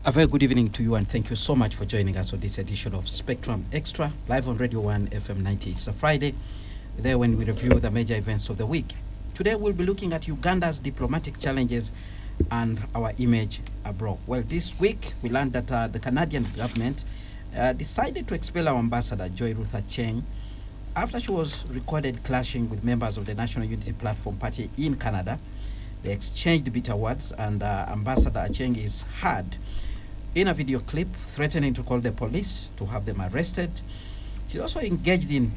A very good evening to you, and thank you so much for joining us on this edition of Spectrum Xtra, live on Radio 1 FM 90. It's a Friday, there when we review the major events of the week. Today we'll be looking at Uganda's diplomatic challenges and our image abroad. Well, this week we learned that the Canadian government decided to expel our ambassador, Joy Ruth Acheng, after she was recorded clashing with members of the National Unity Platform Party in Canada. They exchanged bitter words, and Ambassador Acheng is heard in a video clip threatening to call the police to have them arrested. She also engaged in,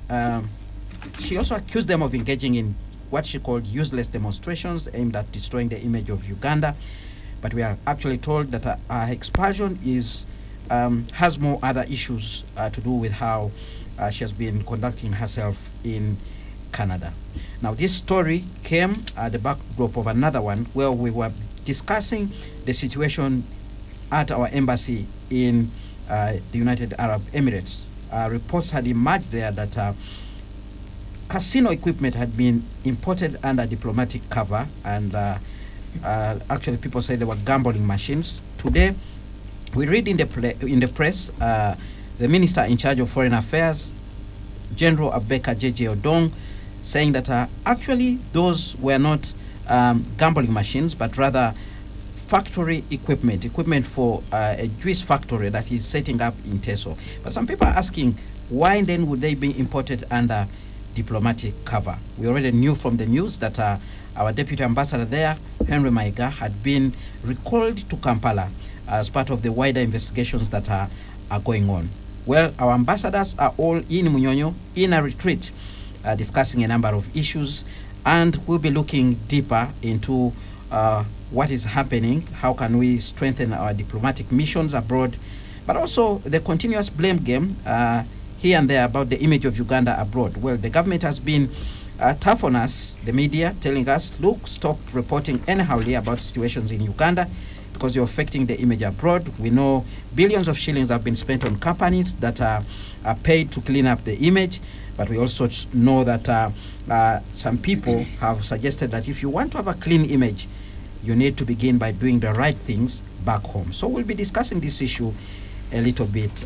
she also accused them of engaging in what she called useless demonstrations aimed at destroying the image of Uganda. But we are actually told that her expulsion is, has more other issues to do with how she has been conducting herself in Canada. Now, this story came at the backdrop of another one where we were discussing the situation at our embassy in the United Arab Emirates. Reports had emerged there that casino equipment had been imported under diplomatic cover, and actually people say they were gambling machines. Today, we read in the press the Minister in charge of Foreign Affairs, General Abeka J.J. Odong, saying that actually those were not gambling machines, but rather factory equipment for a juice factory that is setting up in Teso. But some people are asking, why then would they be imported under diplomatic cover? We already knew from the news that our deputy ambassador there, Henry Maiga, had been recalled to Kampala as part of the wider investigations that are going on. Well, our ambassadors are all in Munyonyo in a retreat, discussing a number of issues, and we'll be looking deeper into what is happening, how can we strengthen our diplomatic missions abroad, but also the continuous blame game here and there about the image of Uganda abroad. Well, the government has been tough on us, the media, telling us, look, stop reporting anyhowly about situations in Uganda because you're affecting the image abroad. We know billions of shillings have been spent on companies that are paid to clean up the image, but we also know that some people have suggested that if you want to have a clean image, you need to begin by doing the right things back home. So we'll be discussing this issue a little bit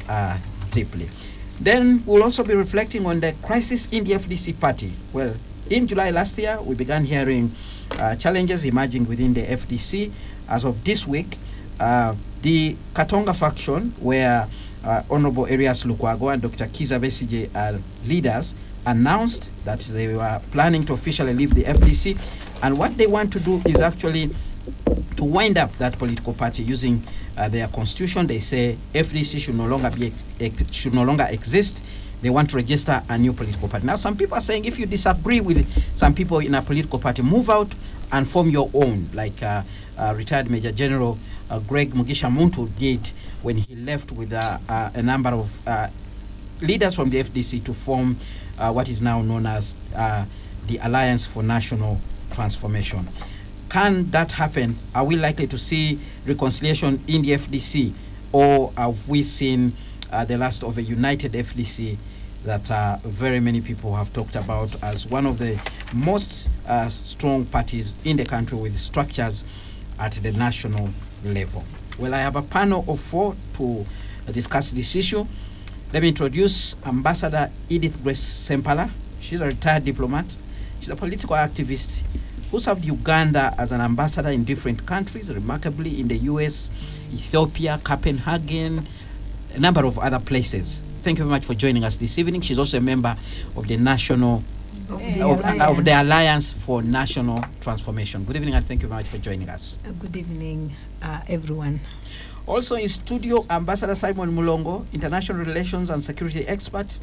deeply. Then we'll also be reflecting on the crisis in the FDC party. Well, in July last year, we began hearing challenges emerging within the FDC. As of this week, the Katonga faction, where Honorable Arias Lukwago and Dr. Kiza Besije are leaders, announced that they were planning to officially leave the FDC, and what they want to do is actually to wind up that political party using their constitution. They say FDC should no longer exist. They want to register a new political party. Now, some people are saying if you disagree with some people in a political party, move out and form your own, like retired Major General Greg Mugisha Muntu did when he left with a number of leaders from the FDC to form what is now known as the Alliance for National Transformation. Can that happen? Are we likely to see reconciliation in the FDC, or have we seen the last of a united FDC that very many people have talked about as one of the most strong parties in the country with structures at the national level? Well, I have a panel of 4 to discuss this issue. Let me introduce Ambassador Edith Grace Sempala. She's a retired diplomat. She's a political activist who served Uganda as an ambassador in different countries, remarkably in the US, Ethiopia, Copenhagen, a number of other places. Thank you very much for joining us this evening. She's also a member of the the Alliance for National Transformation. Good evening, and thank you very much for joining us. Good evening, everyone. Also in studio, Ambassador Simon Mulongo, international relations and security expert.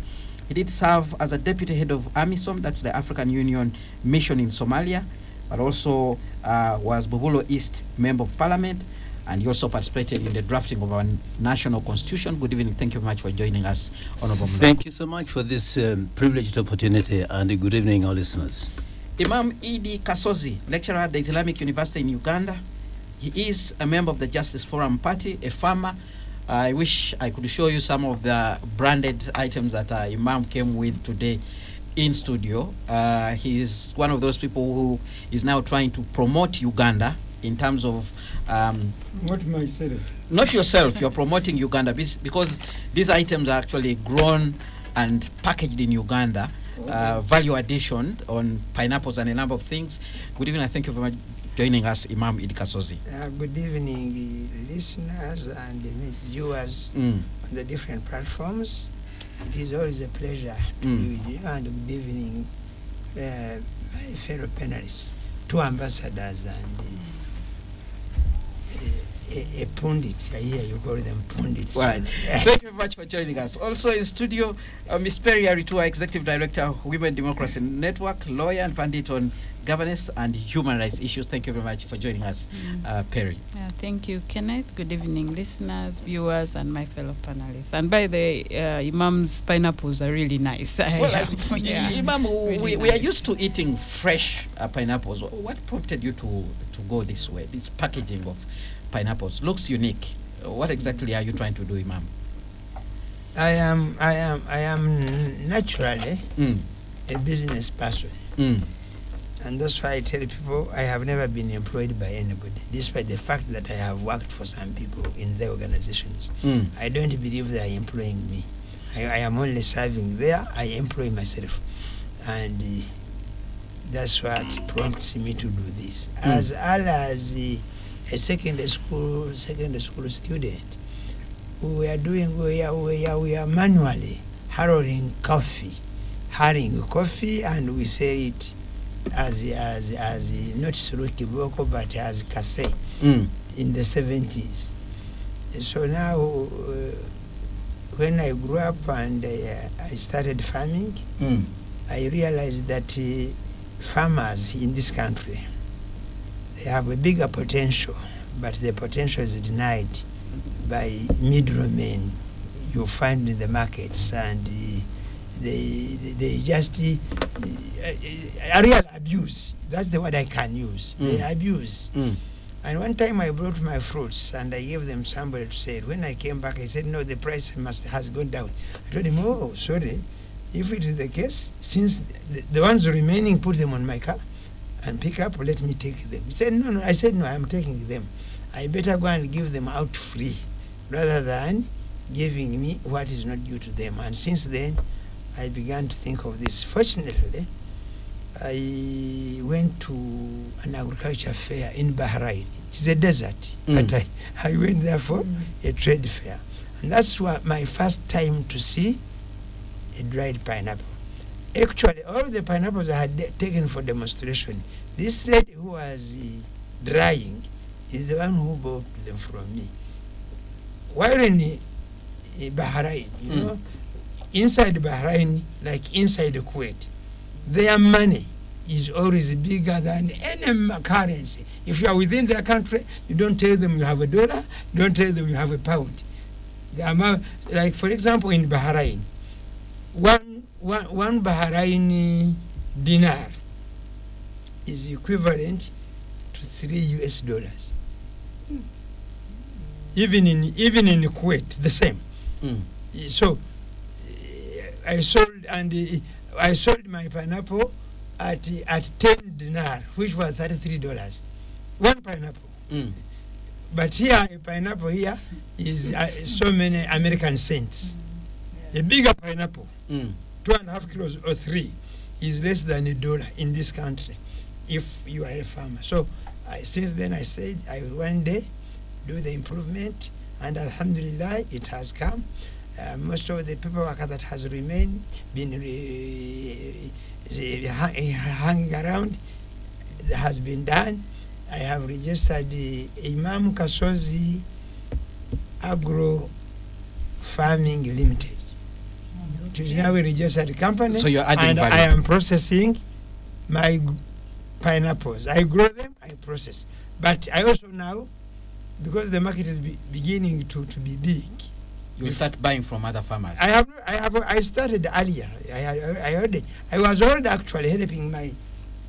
He did serve as a deputy head of AMISOM, that's the African Union mission in Somalia, but also was Bubulo East Member of Parliament, and he also participated in the drafting of our national constitution. Good evening. Thank you very much for joining us, Honorable Mulongo. Thank you so much for this privileged opportunity, and good evening, our listeners. Imam Idi Kasozi, lecturer at the Islamic University in Uganda. He is a member of the Justice Forum Party, a farmer. I wish I could show you some of the branded items that Imam came with today in studio. He is one of those people who is now trying to promote Uganda in terms of Not myself. not yourself, you're promoting Uganda because these items are actually grown and packaged in Uganda. Value addition on pineapples and a number of things. Good evening, thank you very much joining us, Imam Idi Kasozi. Good evening, listeners and viewers on the different platforms. It is always a pleasure to be with you, and good evening, my fellow panelists, two ambassadors and a pundit. I hear you call them pundits. Right. Thank you very much for joining us. Also in studio, Ms. Perry Aritua, Executive Director, Women Democracy Network, lawyer and pundit on governance and human rights issues. Thank you very much for joining us, Perry. Thank you, Kenneth. Good evening, listeners, viewers, and my fellow panelists. And by the way, Imam's pineapples are really nice. Imam, really we are nice. used to eating fresh pineapples. What prompted you to go this way? This packaging of pineapples looks unique. What exactly are you trying to do, Imam? I am naturally a business person. And that's why I tell people I have never been employed by anybody, despite the fact that I have worked for some people in their organizations. I don't believe they are employing me. I am only serving there. I employ myself. And that's what prompts me to do this. As early as a secondary school student, we are manually harrowing coffee, and we sell it as not through kiboko but as kase in the 70s. So now when I grew up and I started farming, I realized that farmers in this country, they have a bigger potential, but the potential is denied by middlemen you find in the markets, and they just a real abuse. That's the word I can use. They abuse. And one time I brought my fruits and I gave them somebody to say. When I came back, I said, no, the price has gone down. I told him, oh, sorry. If it is the case, since the ones remaining, put them on my car and pick up, let me take them. He said, no. I said, no, I'm taking them. I better go and give them out free rather than giving me what is not due to them. And since then, I began to think of this. Fortunately, I went to an agriculture fair in Bahrain. It's a desert, but I went there for a trade fair. And that's my first time to see a dried pineapple. Actually, all the pineapples I had taken for demonstration, this lady who was drying is the one who bought them from me. While in Bahrain, you know, inside Bahrain, like inside Kuwait, their money is always bigger than any currency. If you are within their country, you don't tell them you have a dollar, you don't tell them you have a pound. The amount, like for example, in Bahrain, one Bahraini dinar is equivalent to $3 US. Even in Kuwait, the same. So I sold my pineapple at 10 dinar, which was $33. One pineapple. But here, a pineapple here is so many American cents. A bigger pineapple, 2.5 kilos or 3, is less than $1 in this country if you are a farmer. So since then I said I will one day do the improvement, and alhamdulillah it has come. Most of the paperwork that has remained, been hanging around, has been done. I have registered the Imam Kasozi Agro Farming Limited. It is now a registered company, So you're adding and value. I am processing my pineapples. I grow them, I process. But I also now, because the market is beginning to be big, You will start buying from other farmers. I started earlier. I was already actually helping my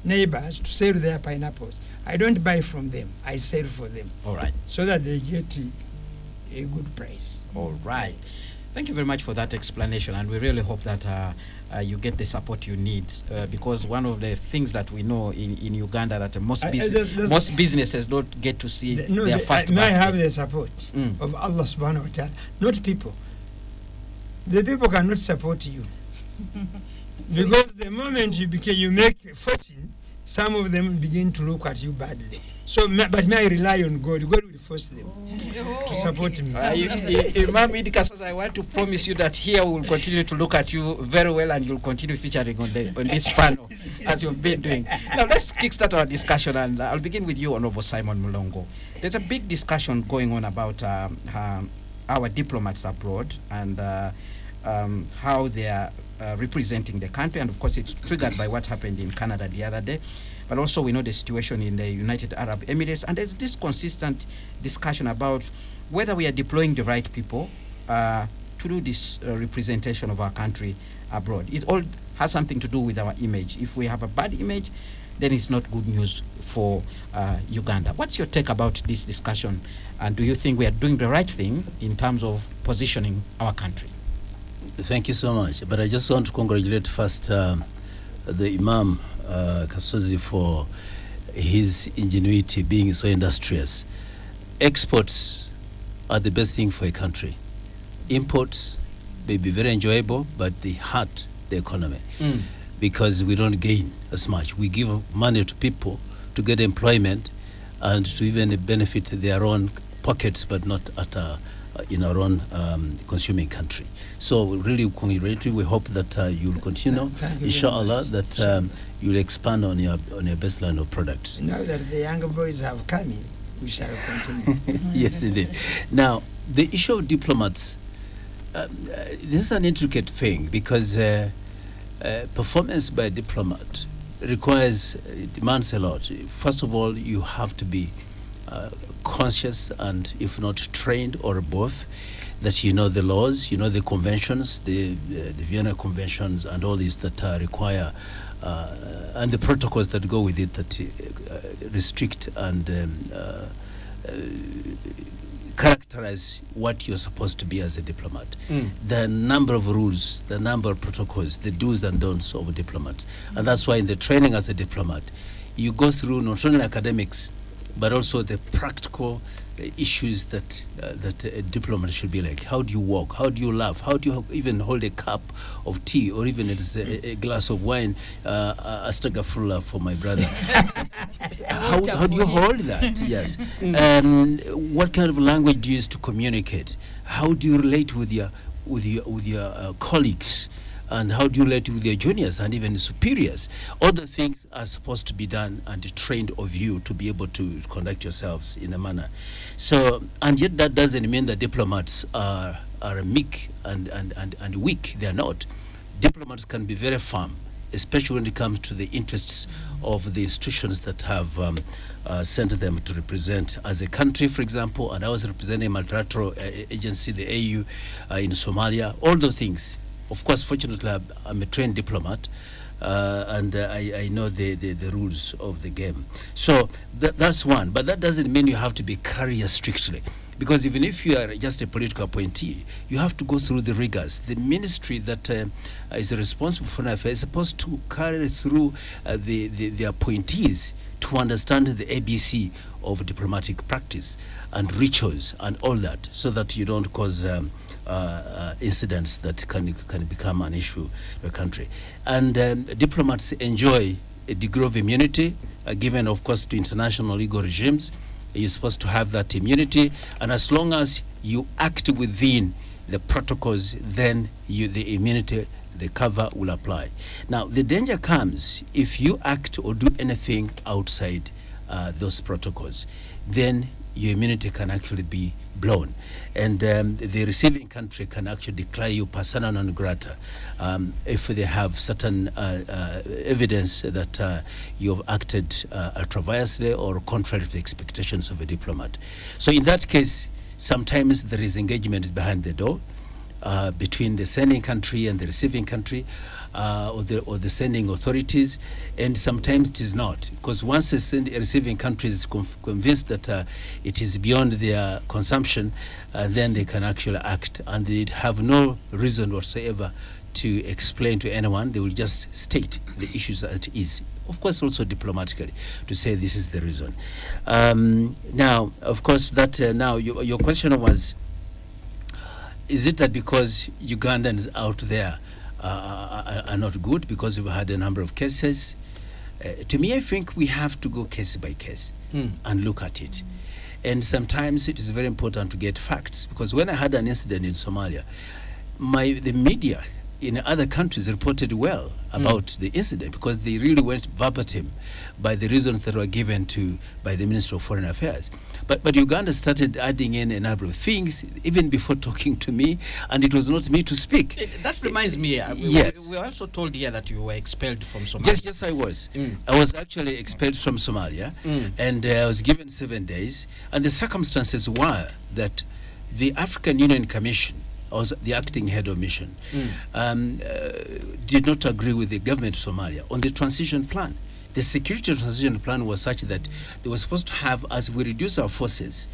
neighbors to sell their pineapples. I don't buy from them. I sell for them. All right. So that they get a good price. All right. Thank you very much for that explanation, and we really hope that you get the support you need, because one of the things that we know in Uganda that most businesses don't get to see their first may birthday. have the support of Allah subhanahu wa ta'ala, not people. The people cannot support you. Because the moment you make a fortune, some of them begin to look at you badly. So, but may I rely on God? God will force them to support me. Imam Idikasos, I want to promise you that here we will continue to look at you very well, and you'll continue featuring on this panel as you've been doing. Now, let's kickstart our discussion, and I'll begin with you, Honorable Simon Mulongo. There's a big discussion going on about our diplomats abroad and how they are representing the country, and of course it's triggered by what happened in Canada the other day, but also we know the situation in the United Arab Emirates, and there's this consistent discussion about whether we are deploying the right people to do this representation of our country abroad. It all has something to do with our image. If we have a bad image, then it's not good news for Uganda. What's your take about this discussion, and do you think we are doing the right thing in terms of positioning our country? Thank you so much. But I just want to congratulate first the Imam Kasozi for his ingenuity, being so industrious. Exports are the best thing for a country. Imports may be very enjoyable, but they hurt the economy because we don't gain as much. We give money to people to get employment and to even benefit their own pockets, but not at in our own consuming country. So we really congratulate you. We hope that you'll continue, inshallah, that you'll expand on your best line of products. Now that the younger boys have come in, we shall continue. Yes, indeed. Now, the issue of diplomats, this is an intricate thing because performance by a diplomat demands a lot. First of all, you have to be conscious and, if not trained or both, that you know the laws, you know the conventions, the Vienna Conventions and all these that require and the protocols that go with it that restrict and characterize what you're supposed to be as a diplomat. The number of rules, the number of protocols, the do's and don'ts of a diplomat. And that's why in the training as a diplomat, you go through not only academics, but also the practical issues that a diplomat should be like. How do you walk? How do you laugh? How do you even hold a cup of tea or even a glass of wine? Astaghfirullah for my brother. How do you hold that? Yes. What kind of language do you use to communicate? How do you relate with your colleagues? And how do you relate with your juniors and even superiors? All the things are supposed to be done and trained of you to be able to conduct yourselves in a manner. So, and yet that doesn't mean that diplomats are meek and weak. They're not. Diplomats can be very firm, especially when it comes to the interests of the institutions that have sent them to represent as a country, for example. And I was representing a multilateral agency, the AU, in Somalia. All those things. Of course, fortunately, I'm a trained diplomat, and I know the rules of the game. So that's one. But that doesn't mean you have to be carrier strictly. Because even if you are just a political appointee, you have to go through the rigors. The ministry that is responsible for affairs is supposed to carry through the appointees to understand the ABC of diplomatic practice and rituals and all that, so that you don't cause incidents that can become an issue in a country. And diplomats enjoy a degree of immunity given, of course, to international legal regimes. You're supposed to have that immunity, and as long as you act within the protocols, then the immunity, the cover will apply. Now, the danger comes if you act or do anything outside those protocols, then your immunity can actually be blown, and the receiving country can actually declare you persona non grata if they have certain evidence that you have acted ultra-viriously or contrary to the expectations of a diplomat. So in that case, sometimes there is engagement behind the door between the sending country and the receiving country, or the sending authorities, and sometimes it is not, because once a receiving country is convinced that it is beyond their consumption, then they can actually act, and they have no reason whatsoever to explain to anyone. They will just state the issues as it is. Of course, also diplomatically, to say this is the reason. Now, of course, that now your question was, is it that because Ugandans out there are not good because we've had a number of cases? To me, I think we have to go case by case and look at it. And sometimes it is very important to get facts, because when I had an incident in Somalia, the media in other countries reported well about the incident, because they really went verbatim by the reasons that were given by the Minister of Foreign Affairs. But Uganda started adding in a number of things even before talking to me, and it was not me to speak. That reminds me, yes. we were also told here that you were expelled from Somalia. Yes, I was. I was actually expelled from Somalia, and I was given 7 days, and the circumstances were that the African Union Commission, I was the acting head of mission, did not agree with the government of Somalia on the transition plan. The security transition plan was such that they were supposed to have, as we reduce our forces,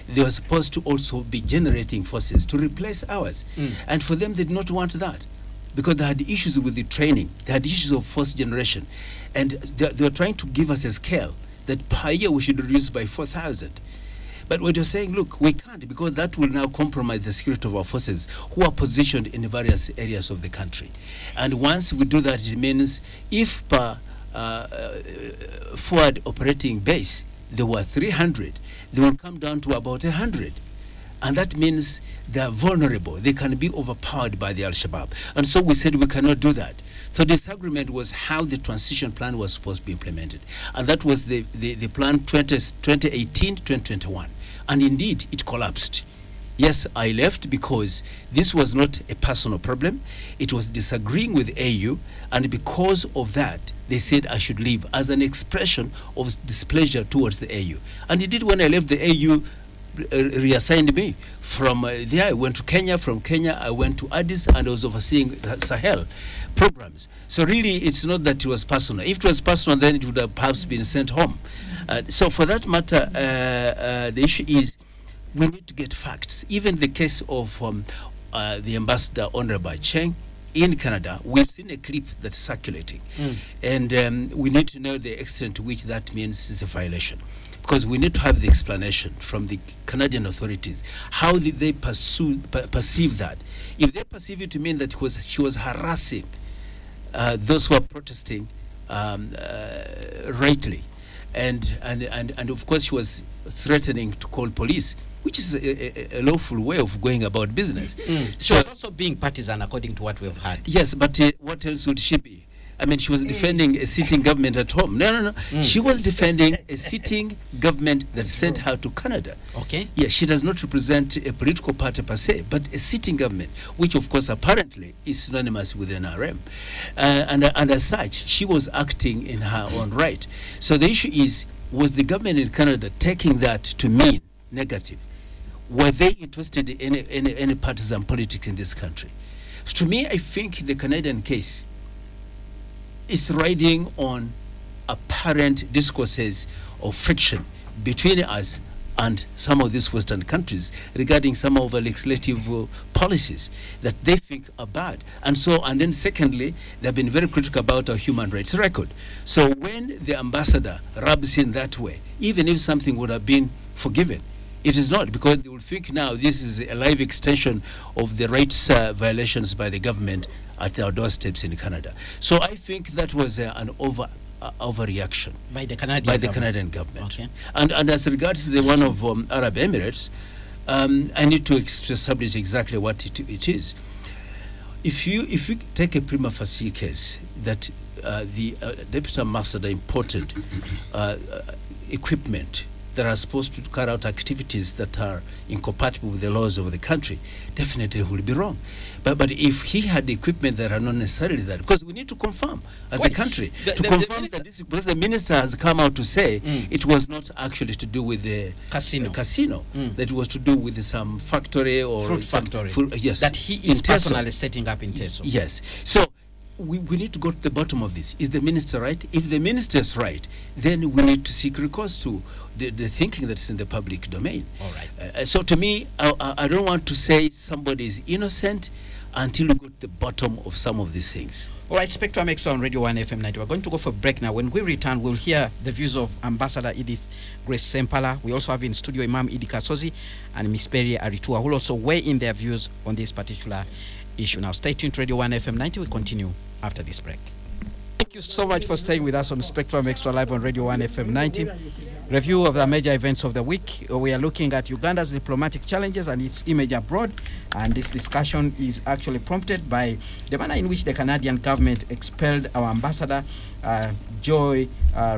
they were supposed to also be generating forces to replace ours. And for them, they did not want that, because they had issues with the training. They had issues of force generation. And they were trying to give us a scale that per year we should reduce by 4,000. But what you're saying, look, we can't, because that will now compromise the security of our forces who are positioned in various areas of the country. And once we do that, it means if per forward operating base there were 300, they will come down to about 100. And that means they are vulnerable. They can be overpowered by the Al-Shabaab. And so we said we cannot do that. So disagreement was how the transition plan was supposed to be implemented. And that was the plan 2018-2021. And indeed, it collapsed. Yes, I left because this was not a personal problem. It was disagreeing with AU, and because of that, they said I should leave as an expression of displeasure towards the AU. And indeed, when I left, the AU reassigned me. From there, I went to Kenya. From Kenya, I went to Addis, and I was overseeing the Sahel programs. So really, it's not that it was personal. If it was personal, then it would have perhaps been sent home. So for that matter, the issue is we need to get facts. Even the case of the ambassador Honorable Cheng in Canada, we've seen a clip that's circulating. And we need to know the extent to which that means is a violation. Because we need to have the explanation from the Canadian authorities. How did they perceive that? If they perceive it to mean that she was harassing those who are protesting rightly, and of course she was threatening to call police, which is a lawful way of going about business. So also being partisan, according to what we've heard. Yes, but what else would she be? I mean, she was defending a sitting government at home. No. She was defending a sitting government that sent her to Canada. Okay. Yeah, she does not represent a political party per se, but a sitting government, which of course apparently is synonymous with NRM. And as such, she was acting in her own right. So the issue is, was the government in Canada taking that to mean negative? Were they interested in any partisan politics in this country? So to me, I think the Canadian case is riding on apparent discourses of friction between us and some of these Western countries regarding some of the legislative policies that they think are bad. And then secondly, they've been very critical about our human rights record. So when the ambassador rubs in that way, even if something would have been forgiven, it is not, because they will think now this is a live extension of the rights violations by the government at our doorsteps in Canada. So I think that was an overreaction by the Canadian government. Okay. And as regards the one of Arab Emirates, I need to establish exactly what it is. If you take a prima facie case that the deputy ambassador imported equipment that are supposed to carry out activities that are incompatible with the laws of the country, definitely it will be wrong. But if he had equipment that are not necessarily that, because we need to confirm as a country, confirm that this, because the minister has come out to say it was not actually to do with the casino, that it was to do with some factory or fruit factory. Yes, that he is personally setting up in Teso. Yes. So we need to go to the bottom of this. Is the minister right? If the minister is right, then we need to seek recourse to the thinking that's in the public domain. All right. So to me, I don't want to say somebody is innocent until we go to the bottom of some of these things. All right, Spectrum Xtra on Radio 1 FM 90. We're going to go for a break now. When we return, we'll hear the views of Ambassador Edith Grace Sempala. We also have in studio Imam Idi Kasozi and Miss Perry Aritua, who will also weigh in their views on this particular issue. Now, stay tuned to Radio 1 FM 90. We continue after this break. Thank you so much for staying with us on Spectrum Xtra live on Radio 1 FM 90. Review of the major events of the week. We are looking at Uganda's diplomatic challenges and its image abroad. And this discussion is actually prompted by the manner in which the Canadian government expelled our ambassador, Joy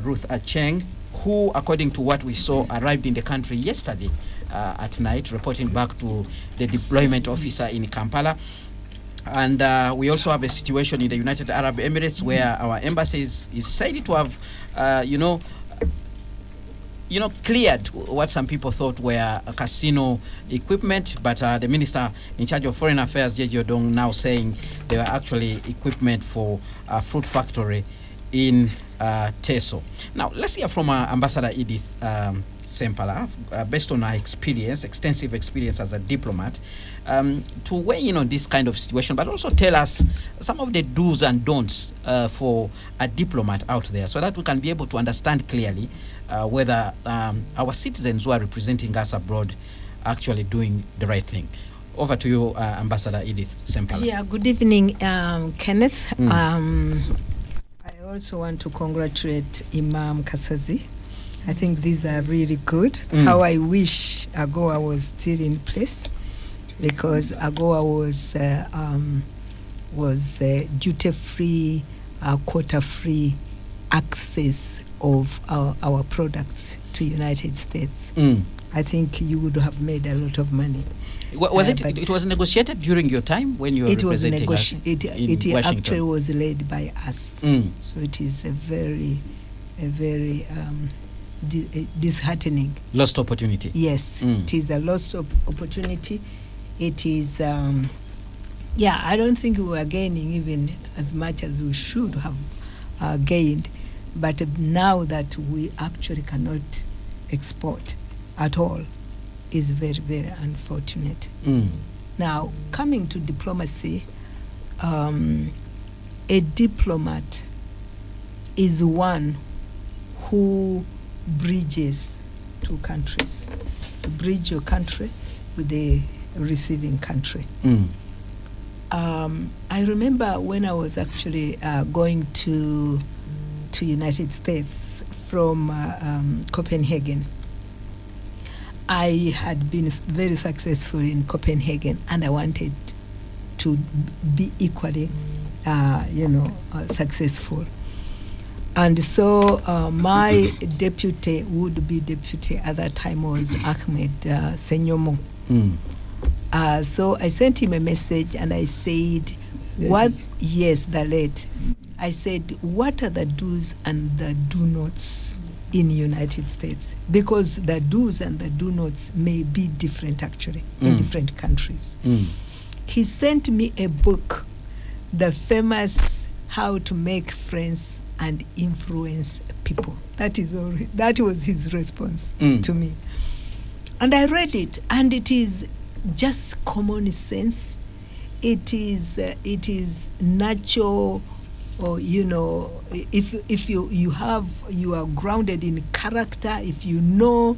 Ruth Acheng, who, according to what we saw, arrived in the country yesterday at night, reporting back to the deployment officer in Kampala. And we also have a situation in the United Arab Emirates where our embassy is said to have, cleared what some people thought were a casino equipment, but the minister in charge of foreign affairs, Jeje Odong, now saying they were actually equipment for a fruit factory in Teso. Now, let's hear from Ambassador Edith Sempala, based on her experience, extensive experience as a diplomat, to weigh in on this kind of situation, but also tell us some of the do's and don'ts for a diplomat out there, so that we can be able to understand clearly whether our citizens who are representing us abroad actually doing the right thing. Over to you, Ambassador Edith Sempala. Yeah, good evening, Kenneth. I also want to congratulate Imam Kasazi. I think these are really good. How I wish AGOA was still in place, because AGOA was duty-free, quota-free access of our products to United States. I think you would have made a lot of money. Was it was negotiated during your time when you were representing us in It Washington? actually was led by us. So it is a very disheartening. Lost opportunity. Yes, it is a lost opportunity. It is, I don't think we were gaining even as much as we should have gained. But now that we actually cannot export at all, is very, very unfortunate. Now, coming to diplomacy, a diplomat is one who bridges two countries. You bridge your country with the receiving country. I remember when I was actually going to United States from Copenhagen. I had been very successful in Copenhagen, and I wanted to be equally, successful. And so my would-be deputy at that time was Ahmed Senyomo. So I sent him a message and I said, the late. I said, what are the do's and the do-nots in United States? Because the do's and the do-nots may be different actually in different countries. He sent me a book, the famous How to Make Friends and Influence People. That was his response to me. And I read it, and it is just common sense. It is natural. Or, if you are grounded in character, if you know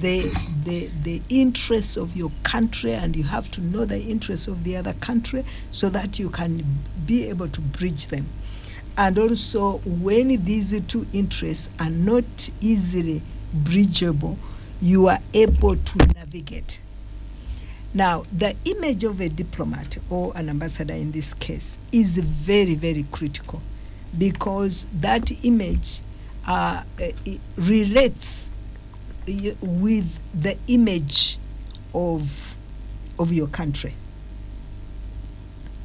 the interests of your country, and you have to know the interests of the other country so that you can be able to bridge them. And also, when these two interests are not easily bridgeable, you are able to navigate. Now, the image of a diplomat, or an ambassador in this case, is very, very critical, because that image relates with the image of your country.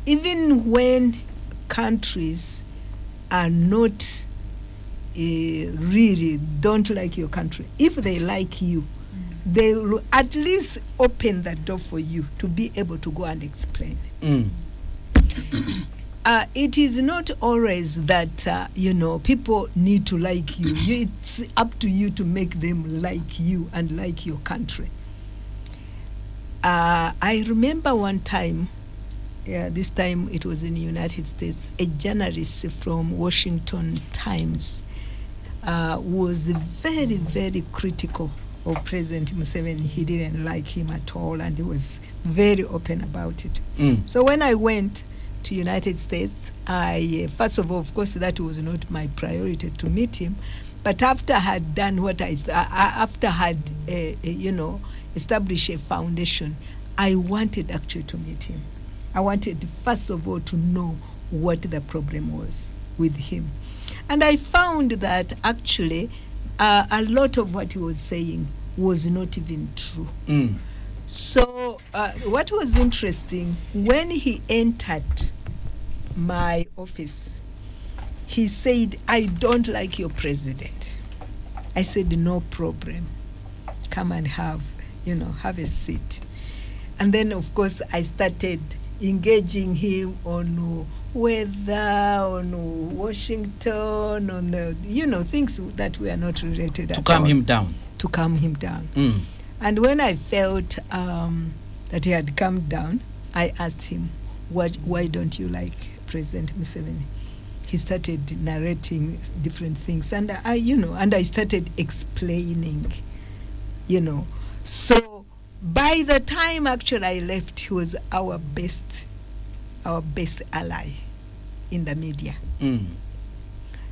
Even when countries are not really don't like your country, if they like you, they will at least open the door for you to be able to go and explain. it is not always that, people need to like you. It's up to you to make them like you and like your country. I remember one time, this time it was in the United States, a journalist from Washington Times was very, very critical of President Museveni. He didn't like him at all, and he was very open about it. So when I went to United States, I first of all, of course, that was not my priority to meet him, but after I had done what after I had established a foundation, I wanted actually to meet him. I wanted first of all to know what the problem was with him, and I found that actually a lot of what he was saying was not even true. So what was interesting, when he entered my office, he said, "I don't like your president." I said, "No problem. Come and have a seat." And then, of course, I started engaging him on weather, on Washington, on things that were not related to calm him down. To calm him down. And when I felt that he had calmed down, I asked him, why don't you like President Museveni? He started narrating different things, and I started explaining, So by the time actually I left, he was our best ally in the media.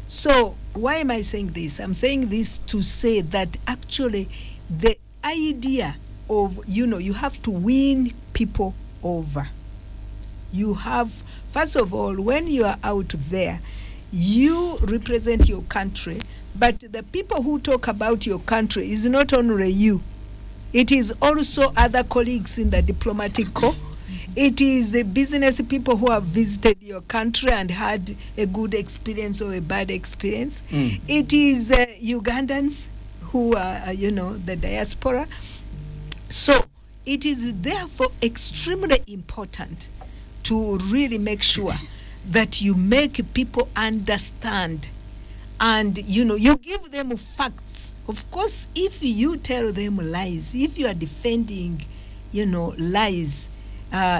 So why am I saying this? I'm saying this to say that actually the idea of, you have to win people over. You have, first of all, when you are out there, you represent your country, but the people who talk about your country is not only you. It is also other colleagues in the diplomatic corps. It is the business people who have visited your country and had a good experience or a bad experience. It is Ugandans who are, the diaspora. So it is therefore extremely important to really make sure that you make people understand, and you give them facts. Of course, if you tell them lies, if you are defending lies,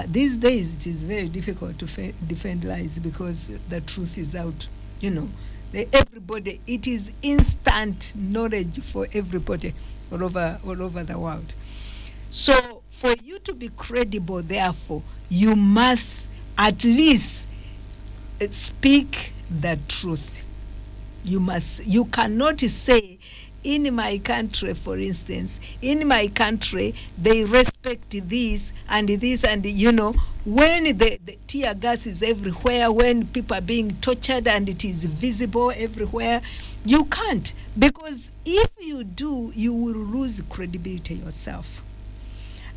these days it is very difficult to defend lies, because the truth is out. Everybody, it is instant knowledge for everybody all over the world. So for you to be credible, therefore, you must at least speak the truth. You cannot say, in my country, for instance, in my country, they respect this, and when the tear gas is everywhere, when people are being tortured and it is visible everywhere, you can't. Because if you do, you will lose credibility yourself.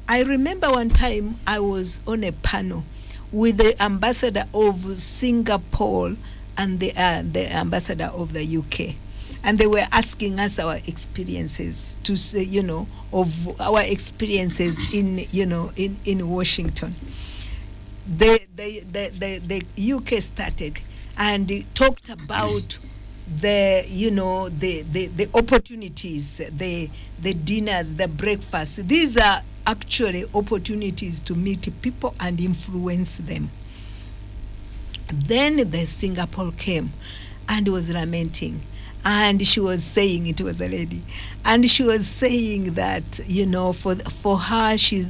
I remember one time I was on a panel with the ambassador of Singapore and the ambassador of the UK. And they were asking us our experiences, to say, of our experiences in Washington. The UK started and talked about the opportunities, the dinners, the breakfast. These are actually opportunities to meet people and influence them. Then the Singapore came and was lamenting. And she was saying, it was a lady, and she was saying that, for her, she's,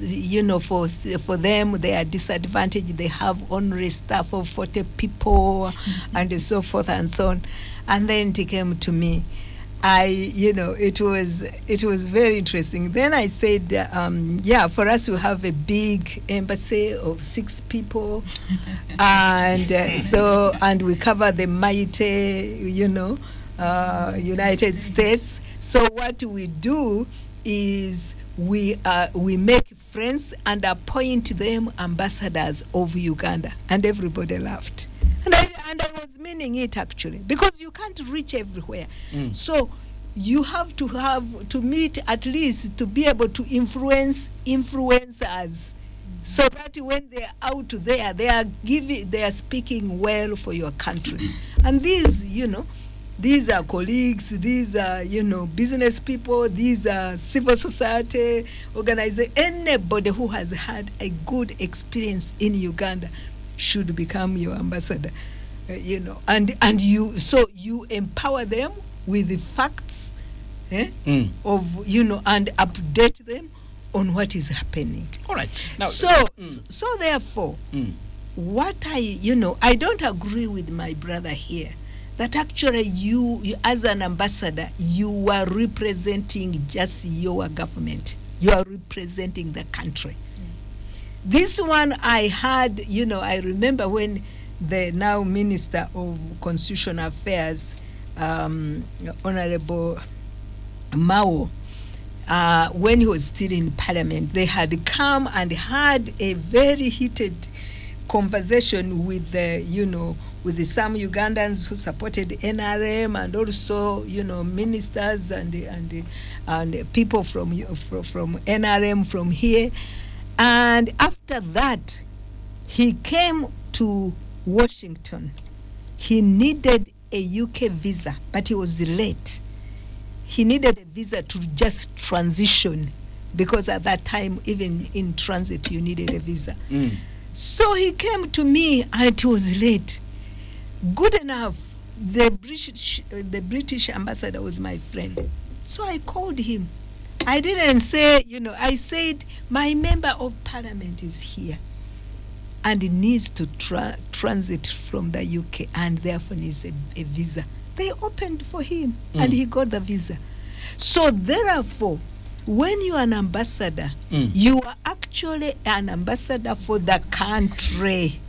for them, they are disadvantaged. They have only staff of 40 people and so forth and so on. And then it came to me. It was very interesting. Then I said, for us to have a big embassy of 6 people, and and we cover the mighty, United States. So what we do is we make friends and appoint them ambassadors of Uganda, and everybody laughed. And I was meaning it actually, because you can't reach everywhere. So you have to meet at least to be able to influence us so that when they are out there, they are speaking well for your country. And these, these are colleagues, these are, business people, these are civil society organizers. Anybody who has had a good experience in Uganda should become your ambassador, and you empower them with the facts of, and update them on what is happening. All right. Now, so therefore, what I don't agree with my brother here that actually you as an ambassador, you are representing just your government. You are representing the country. This one I had, I remember when the now Minister of Constitutional Affairs, Honorable Mao, when he was still in Parliament, they had come and had a very heated conversation with with some Ugandans who supported NRM, and also ministers and people from NRM from here. And after that, he came to Washington. He needed a UK visa, but he was late. He needed a visa to just transition, because at that time, even in transit, you needed a visa. So he came to me, and it was late. Good enough, the British ambassador was my friend. So I called him. I didn't say, I said, my member of parliament is here and needs to transit from the UK and therefore needs a visa. They opened for him and he got the visa. So therefore, when you are an ambassador, you are actually an ambassador for the country.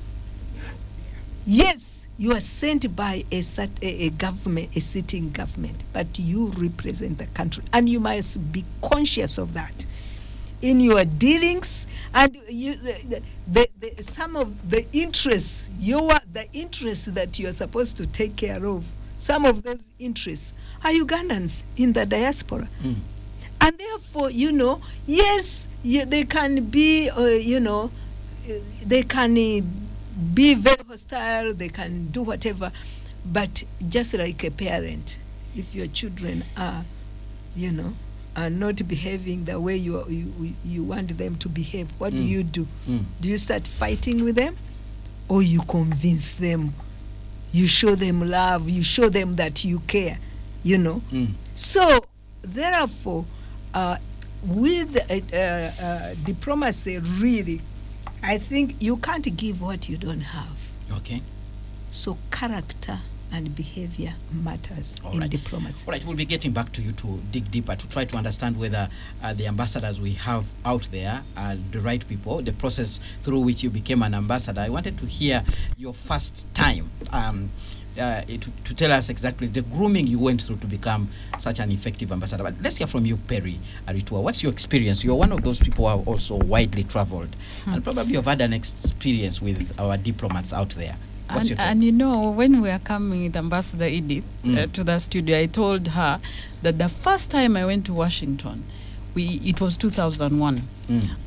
Yes, you are sent by a government, a sitting government, but you represent the country, and you must be conscious of that in your dealings. And some of the interests, the interests that you are supposed to take care of, some of those interests are Ugandans in the diaspora. And therefore, yes, they can be, they can be very hostile, they can do whatever, but just like a parent, if your children are, are not behaving the way you want them to behave, what do you do? Do you start fighting with them, or you convince them? You show them love, you show them that you care, So, therefore, with diplomacy, really, I think you can't give what you don't have. Okay. So character and behavior matters in diplomacy. All right, we'll be getting back to you to dig deeper to try to understand whether the ambassadors we have out there are the right people, the process through which you became an ambassador. I wanted to hear your first time to tell us exactly the grooming you went through to become such an effective ambassador. But let's hear from you, Perry Aritua. What's your experience? You're one of those people who are also widely traveled, and probably you've had an experience with our diplomats out there. What's your take? And when we are coming with Ambassador Edith to the studio, I told her that the first time I went to Washington, it was 2001.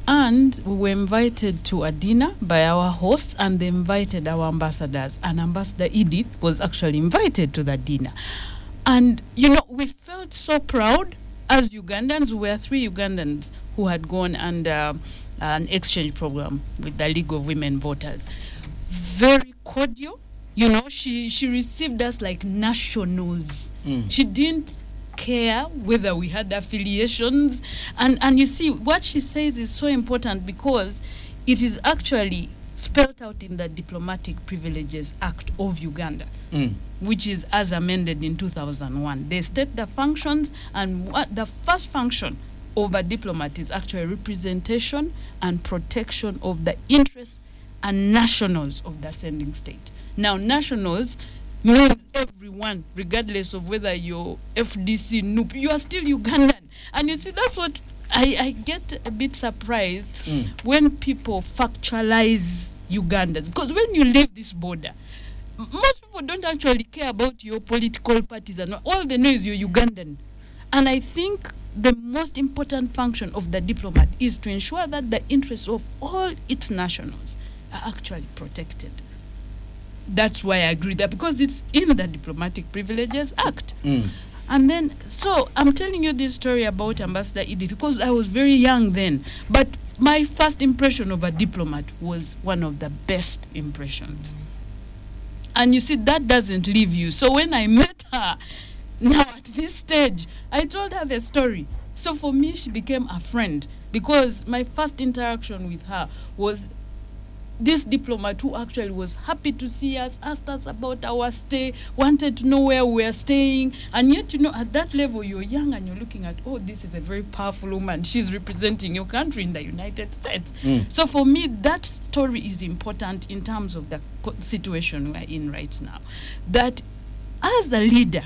And we were invited to a dinner by our hosts, and they invited our ambassadors, and Ambassador Edith was actually invited to the dinner. And we felt so proud as Ugandans. We were 3 Ugandans who had gone under an exchange program with the League of Women Voters. Very cordial, she received us like nationals. She didn't care whether we had affiliations, and you see what she says is so important, because it is actually spelled out in the Diplomatic Privileges Act of Uganda, which is as amended in 2001. They state the functions, and what the first function of a diplomat is actually representation and protection of the interests and nationals of the sending state. Now, nationals means everyone, regardless of whether you're FDC, NUP, you are still Ugandan. And you see, that's what I get a bit surprised when people factualize Ugandans. Because when you leave this border, most people don't actually care about your political parties, and all they know is you're Ugandan. And I think the most important function of the diplomat is to ensure that the interests of all its nationals are actually protected. That's why I agree that, because it's in the Diplomatic Privileges Act. And then, so I'm telling you this story about Ambassador Edith because I was very young then. But my first impression of a diplomat was one of the best impressions. And you see, that doesn't leave you. So when I met her, now at this stage, I told her the story. So for me, she became a friend because my first interaction with her was this diplomat who actually was happy to see us, asked us about our stay, wanted to know where we were staying. And yet, you know, at that level, you're young and you're looking at, oh, this is a very powerful woman. She's representing your country in the United States. So for me, that story is important in terms of the situation we're in right now. That as a leader,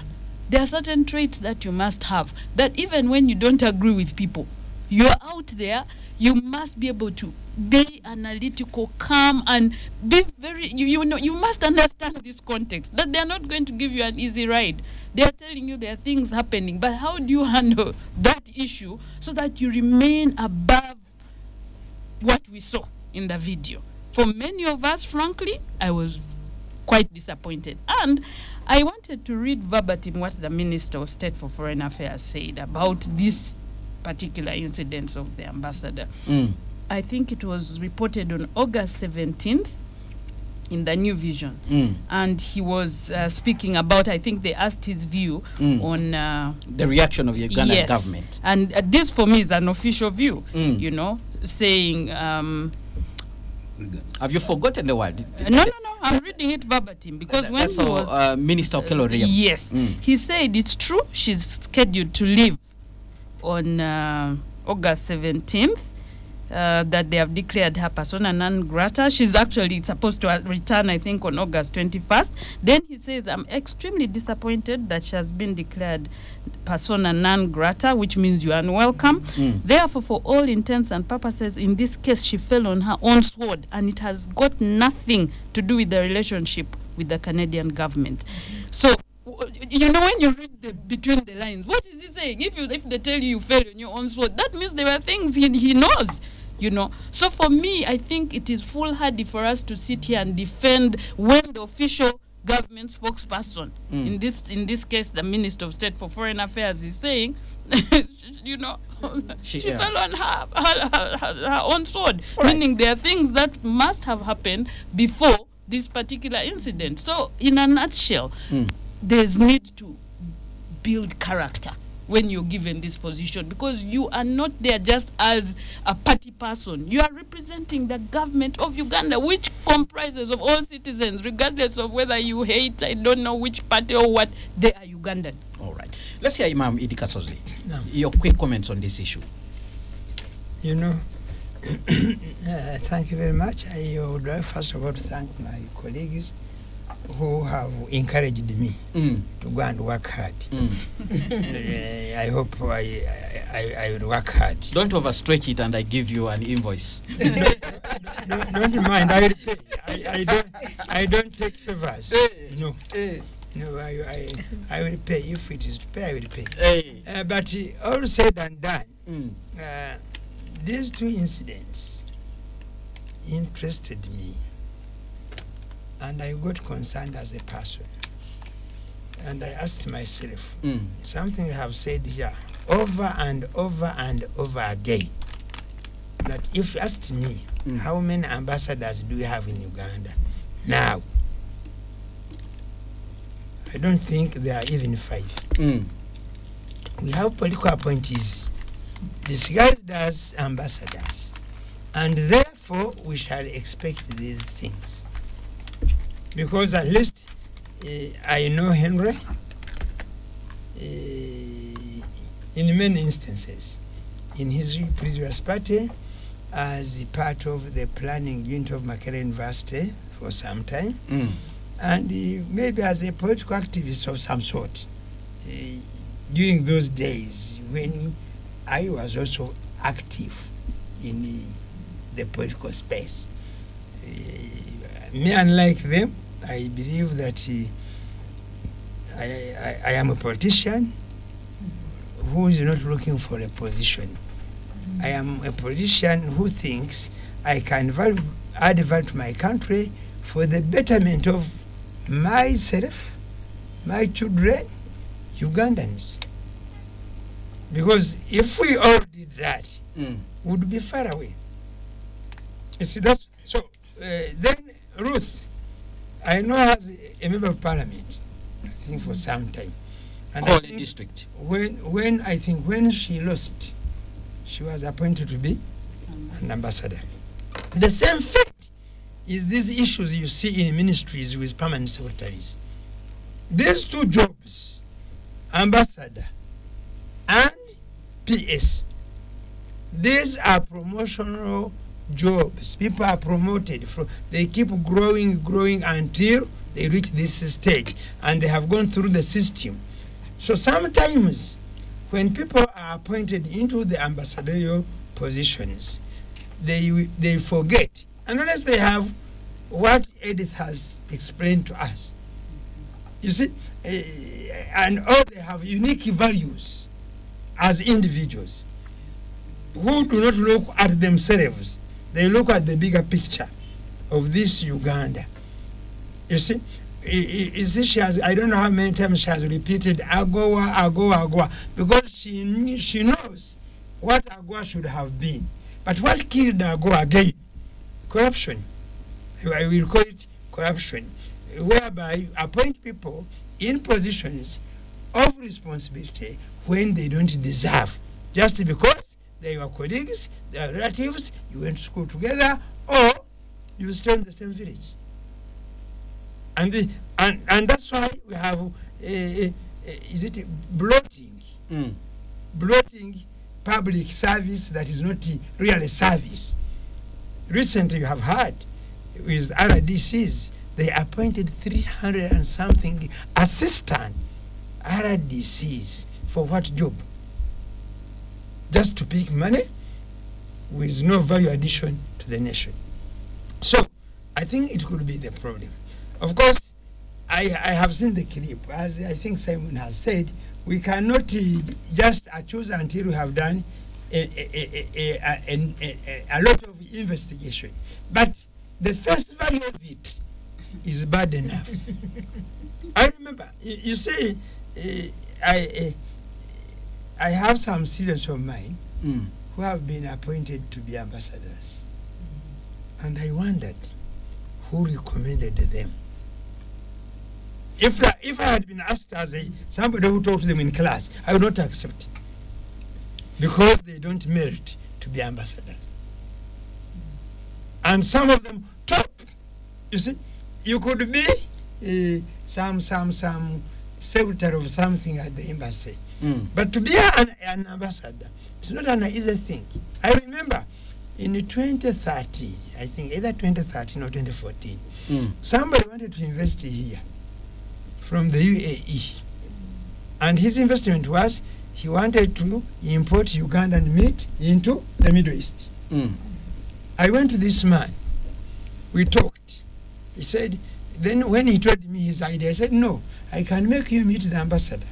there are certain traits that you must have, that even when you don't agree with people, you're out there, you must be able to be analytical, calm, and be very, you know, you must understand this context, that they're not going to give you an easy ride. They're telling you there are things happening, but how do you handle that issue so that you remain above what we saw in the video? For many of us, frankly, I was quite disappointed. And I wanted to read verbatim what the Minister of State for Foreign Affairs said about this particular incidents of the ambassador. I think it was reported on August 17th in the New Vision. And he was speaking about, I think they asked his view on the reaction of the Ugandan government. And this for me is an official view, you know, saying... have you forgotten the word? No, I'm reading it verbatim because when he was... Minister Okello yes, he said it's true, she's scheduled to leave on August 17th, that they have declared her persona non grata. She's actually supposed to return, I think, on August 21st. Then he says, I'm extremely disappointed that she has been declared persona non grata, which means you are unwelcome. Therefore, for all intents and purposes, in this case, she fell on her own sword, and it has got nothing to do with the relationship with the Canadian government. So, you know, when you read between the lines, what is he saying? If they tell you fell on your own sword, that means there were things he knows, you know. So for me, I think it is foolhardy for us to sit here and defend when the official government spokesperson, in this case, the Minister of State for Foreign Affairs, is saying, you know, she fell on her own sword, meaning there are things that must have happened before this particular incident. So in a nutshell, there's need to build character when you're given this position, because you are not there just as a party person. You are representing the government of Uganda, which comprises of all citizens, regardless of whether you hate, I don't know which party or what, they are Ugandan. All right. Let's hear Imam Idi Kasozi. No. Your quick comments on this issue. You know, thank you very much. I would like first of all to thank my colleagues who have encouraged me to go and work hard. I hope I will work hard. Don't overstretch it and I give you an invoice. don't mind, I will pay. I don't take favors. No. No, I will pay. If it is to pay, I will pay. But all said and done, these two incidents interested me. And I got concerned as a person. And I asked myself, something I have said here over and over and over again, that if you asked me, how many ambassadors do we have in Uganda now? I don't think there are even 5. We have political appointees disguised as ambassadors. And therefore, we shall expect these things. Because at least I know Henry in many instances. In his previous party, as part of the planning unit of Makerere University for some time, and maybe as a political activist of some sort. During those days when I was also active in the political space. Me, unlike them, I believe that I am a politician who is not looking for a position. I am a politician who thinks I can add value to my country for the betterment of myself, my children, Ugandans. Because if we all did that, we would be far away. You see, that's, so then Ruth, I know as a member of parliament, I think for some time. And Call the district. When she lost, she was appointed to be an ambassador. The same fate is these issues you see in ministries with permanent secretaries. These two jobs, ambassador and PS, these are promotional jobs. People are promoted. They keep growing until they reach this stage, and they have gone through the system. So sometimes when people are appointed into the ambassadorial positions, they forget, unless they have what Edith has explained to us. You see, and all they have unique values as individuals who do not look at themselves. They look at the bigger picture of this Uganda. You see, she has, I don't know how many times she has repeated AGOA, AGOA, AGOA, because she knows what AGOA should have been. But what killed AGOA again? Corruption. I will call it corruption, whereby you appoint people in positions of responsibility when they don't deserve, just because they are colleagues, they are relatives, you went to school together, or you stay in the same village. And that's why we have is it bloating? Bloating public service that is not really service. Recently you have heard with RDCs, they appointed 300 and something assistant RDCs for what job? Just to pick money with no value addition to the nation. So I think it could be the problem. Of course, I have seen the clip. As I think Simon has said, we cannot just choose until we have done a lot of investigation. But the first value of it is bad enough. I remember, you see, I have some students of mine who have been appointed to be ambassadors. And I wondered who recommended them. If I had been asked as somebody who taught them in class, I would not accept, because they don't merit to be ambassadors. And some of them top. You see, you could be some secretary of something at the embassy, but to be an ambassador, it's not an easy thing. I remember in 2013, I think either 2013 or 2014, somebody wanted to invest here from the UAE, and his investment was he wanted to import Ugandan meat into the Middle East. I went to this man, we talked. He said, then when he told me his idea, I said, no, I can make you meet the ambassador.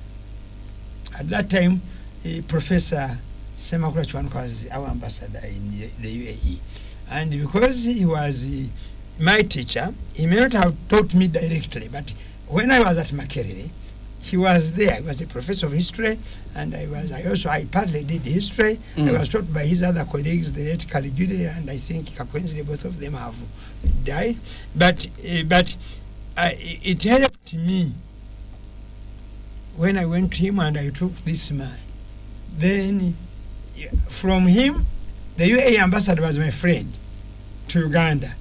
At that time, Professor Semakula Chwanko was our ambassador in the UAE. And because he was my teacher, he may not have taught me directly, but when I was at Makerere, he was there. He was a professor of history, and I partly did history. I was taught by his other colleagues, the late Kaliguri, and I think Kakwenzi, both of them have died. But it helped me when I went to him and I took this man. Then from him, the UAE ambassador was my friend to Uganda.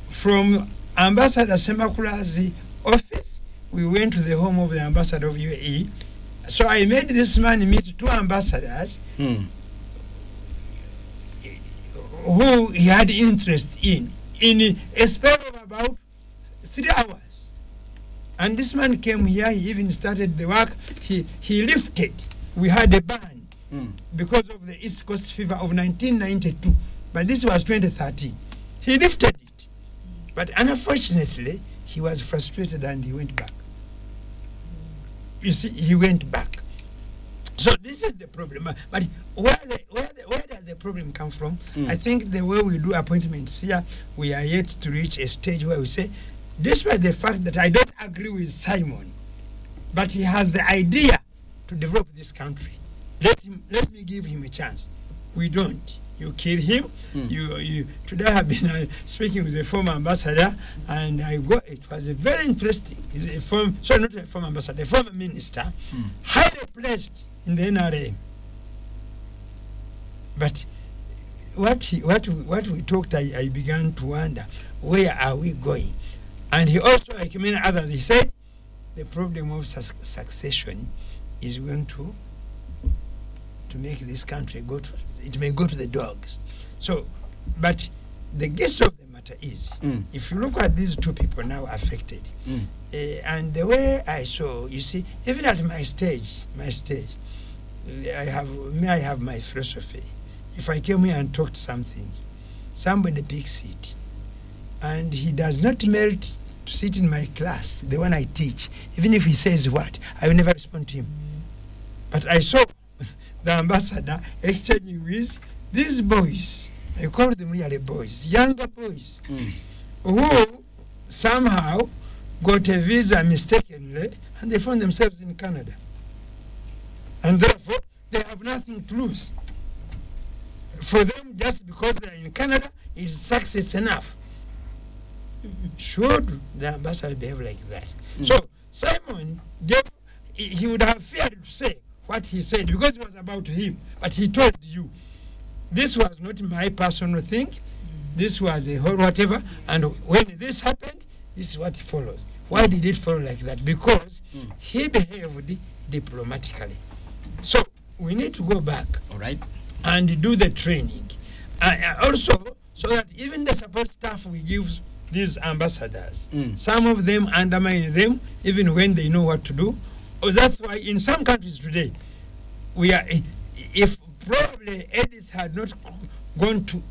From Ambassador Semakula's office, we went to the home of the ambassador of UAE. So I made this man meet two ambassadors who he had interest in a span of about 3 hours. And this man came here, he even started the work, he lifted. We had a ban because of the East Coast fever of 1992, but this was 2013. He lifted it, but unfortunately, he was frustrated and he went back. You see, he went back. So this is the problem. But where does the problem come from? I think the way we do appointments here, we are yet to reach a stage where we say, despite the fact that I don't agree with Simon, but he has the idea to develop this country. Let me give him a chance. We don't. You kill him. Today I have been speaking with a former ambassador, and it was a very interesting. He's a not a former ambassador, a former minister, highly placed in the NRA. But what we talked, I began to wonder, where are we going? And he also, like many others, he said the problem of succession is going to make this country it may go to the dogs. So, but the gist of the matter is, if you look at these two people now affected, and the way I saw, you see, even at my stage, I have my philosophy. If I came here and talked something, somebody picks it, and he does not merit to sit in my class, the one I teach, even if he says what, I will never respond to him. But I saw the ambassador exchanging with these boys, I call them really boys, younger boys, who somehow got a visa mistakenly, and they found themselves in Canada. And therefore, they have nothing to lose. For them, just because they are in Canada, is success enough. Should the ambassador behave like that? So Simon he would have feared to say what he said because it was about him, but he told you this was not my personal thing, this was a whole whatever, and when this happened, this is what follows. Why did it follow like that? Because he behaved diplomatically. So we need to go back, all right, and do the training, also so that even the support staff we give these ambassadors, some of them undermine them even when they know what to do. That's why in some countries today, if probably Edith had not gone to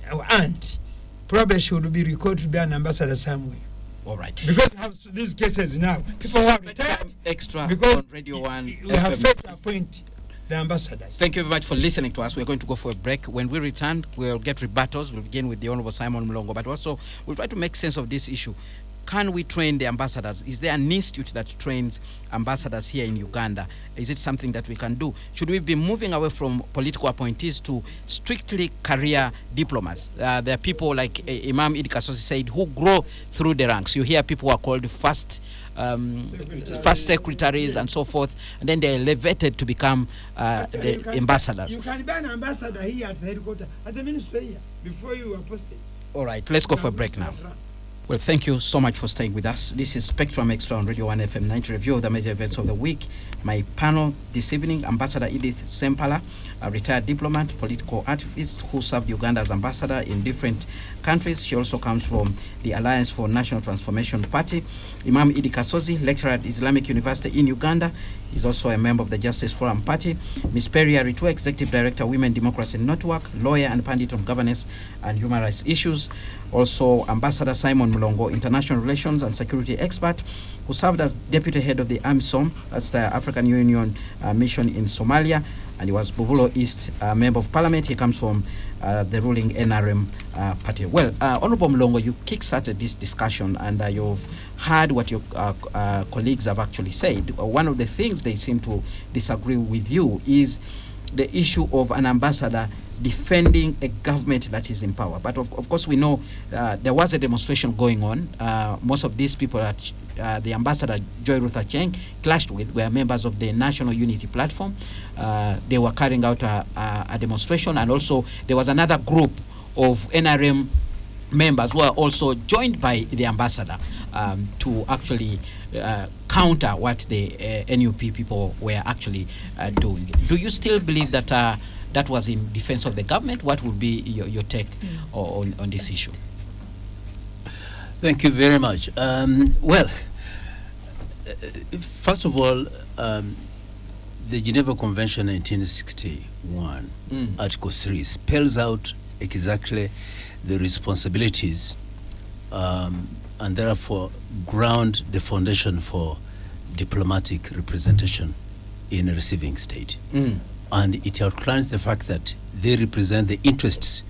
our aunt, probably she would be recalled to be an ambassador somewhere. All right. Because we have these cases now. People who have retired Extra because on Radio 1 we have failed to appoint the ambassadors. Thank you very much for listening to us. We're going to go for a break. When we return, we'll get rebuttals. We'll begin with the Honorable Simon Mlongo, but also we'll try to make sense of this issue. Can we train the ambassadors? Is there an institute that trains ambassadors here in Uganda? Is it something that we can do? Should we be moving away from political appointees to strictly career diplomats? There are people like Imam Idi Kasosi said who grow through the ranks. You hear people who are called first secretaries and so forth, and then they're elevated to become the ambassadors. You can be an ambassador here at the headquarters, at the ministry here, before you are posted. All right, let's go for a break now. Well, thank you so much for staying with us. This is Spectrum Xtra on Radio 1 FM 90 review of the major events of the week. My panel this evening, Ambassador Edith Sempala, a retired diplomat, political activist who served Uganda as ambassador in different countries. She also comes from the Alliance for National Transformation Party. Imam Idi Kasozi, lecturer at Islamic University in Uganda. He's also a member of the Justice Forum Party. Ms. Perry Aritua, Executive Director, Women Democracy Network, lawyer and pundit on governance and human rights issues. Also, Ambassador Simon Mlongo, international relations and security expert, who served as deputy head of the AMISOM, that's the African Union mission in Somalia, and he was Buvulo East member of parliament. He comes from the ruling NRM party. Well, Honorable Mlongo, you kick-started this discussion, and you've heard what your colleagues have actually said. One of the things they seem to disagree with you is the issue of an ambassador defending a government that is in power. But of course we know there was a demonstration going on. Most of these people that the ambassador Joy Ruth Acheng clashed with were members of the National Unity Platform. They were carrying out a demonstration, and also there was another group of NRM members who are also joined by the ambassador to actually counter what the NUP people were actually doing. Do you still believe that that was in defense of the government? What would be your take on this issue? Thank you very much. Well, first of all, the Geneva Convention 1961, Article 3, spells out exactly the responsibilities and therefore ground the foundation for diplomatic representation in a receiving state. And it outlines the fact that they represent the interests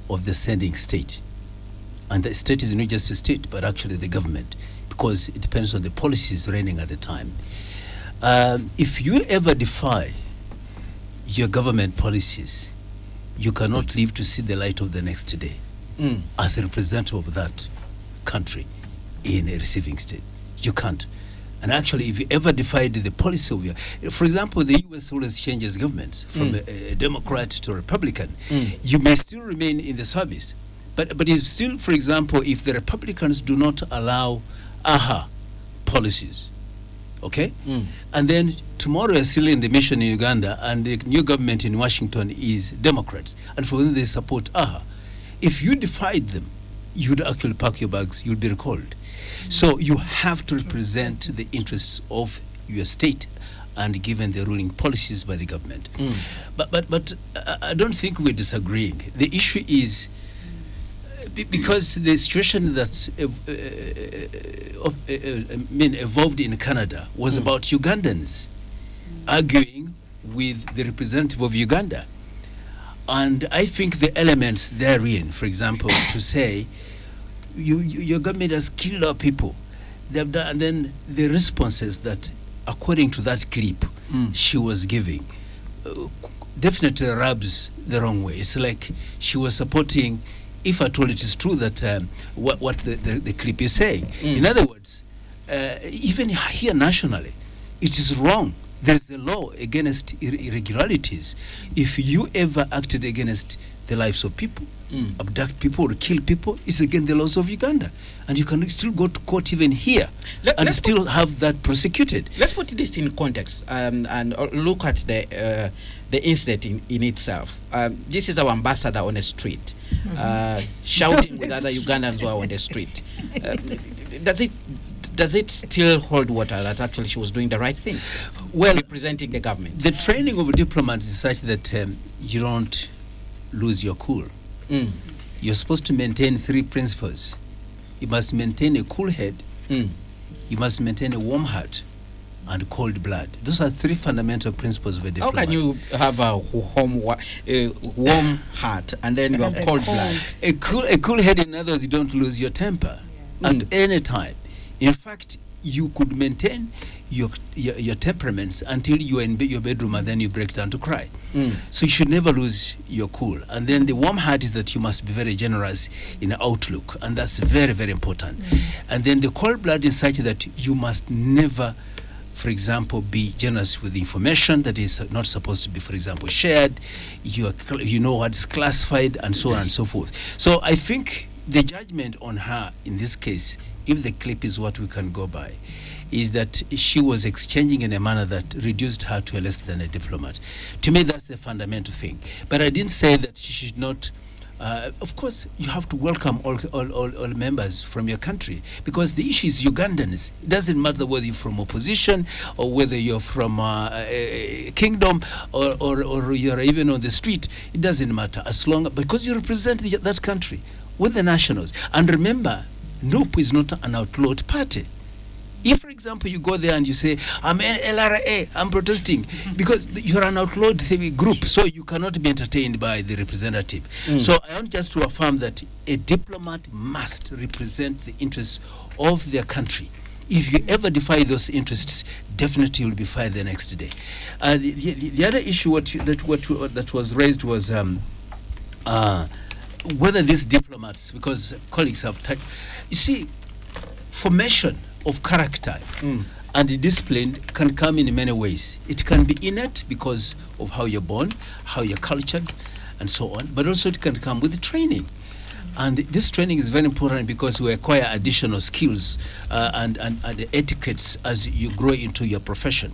of the sending state. And the state is not just a state, but actually the government, because it depends on the policies reigning at the time. If you ever defy your government policies, you cannot live to see the light of the next day as a representative of that country in a receiving state. You can't. And actually, if you ever defied the policy of your, for example, the U.S. always changes governments from a Democrat to a Republican. You may still remain in the service, but if still, for example, if the Republicans do not allow AHA policies, okay, and then tomorrow you're still in the mission in Uganda, and the new government in Washington is Democrats, and for them they support AHA. If you defied them, you'd actually pack your bags, you'd be recalled. So you have to represent the interests of your state and given the ruling policies by the government. But I don't think we're disagreeing. The issue is because the situation that evolved in Canada was about Ugandans arguing with the representative of Uganda. And I think the elements therein, for example, to say, your government has killed our people. They've done, and then the responses that, according to that clip she was giving, definitely rubs the wrong way. It's like she was supporting, if at all it is true that what the clip is saying. In other words, even here nationally, it is wrong. There's a law against irregularities. If you ever acted against the lives of people, abduct people or kill people, it's against the laws of Uganda. And you can still go to court even here and still have that prosecuted. Let's put this in context and look at the incident in itself. This is our ambassador on the street, shouting with other Ugandans who are on the street. Does it still hold water that actually she was doing the right thing? Well, representing the government. The training of a diplomat is such that you don't lose your cool. You're supposed to maintain 3 principles. You must maintain a cool head, you must maintain a warm heart, and cold blood. Those are 3 fundamental principles of a diplomat. How can you have a warm heart and then you have cold blood? A cool head, in other words, you don't lose your temper at any time. In fact, you could maintain your temperaments until you are in your bedroom and then you break down to cry. So you should never lose your cool. And then the warm heart is that you must be very generous in outlook, and that's very, very important. And then the cold blood is such that you must never, for example, be generous with information that is not supposed to be, for example, shared. You know what's classified, and so on and so forth. So I think the judgment on her in this case, if the clip is what we can go by, is that she was exchanging in a manner that reduced her to a less than a diplomat. To me, that's the fundamental thing. But I didn't say that she should not. Of course, you have to welcome all members from your country, because the issue is Ugandans. It doesn't matter whether you're from opposition or whether you're from a kingdom or you're even on the street. It doesn't matter, as long because you represent that country with the nationals. And remember, NUP is not an outlawed party. If, for example, you go there and you say, I'm an LRA, I'm protesting, because you're an outlawed group, so you cannot be entertained by the representative. So I want just to affirm that a diplomat must represent the interests of their country. If you ever defy those interests, definitely you'll be fired the next day. The other issue that was raised was whether these diplomats, because colleagues have touched, you see, formation of character and discipline can come in many ways. It can be innate because of how you're born, how you're cultured, and so on, but also it can come with training. And this training is very important because we acquire additional skills and the etiquettes as you grow into your profession.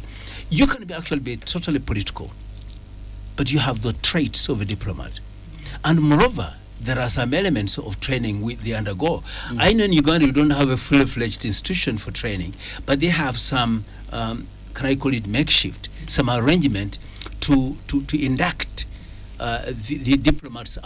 You can actually be totally political, but you have the traits of a diplomat. And moreover, there are some elements of training they undergo. I know in Uganda you don't have a fully-fledged institution for training, but they have some, can I call it makeshift, some arrangement to induct the diplomats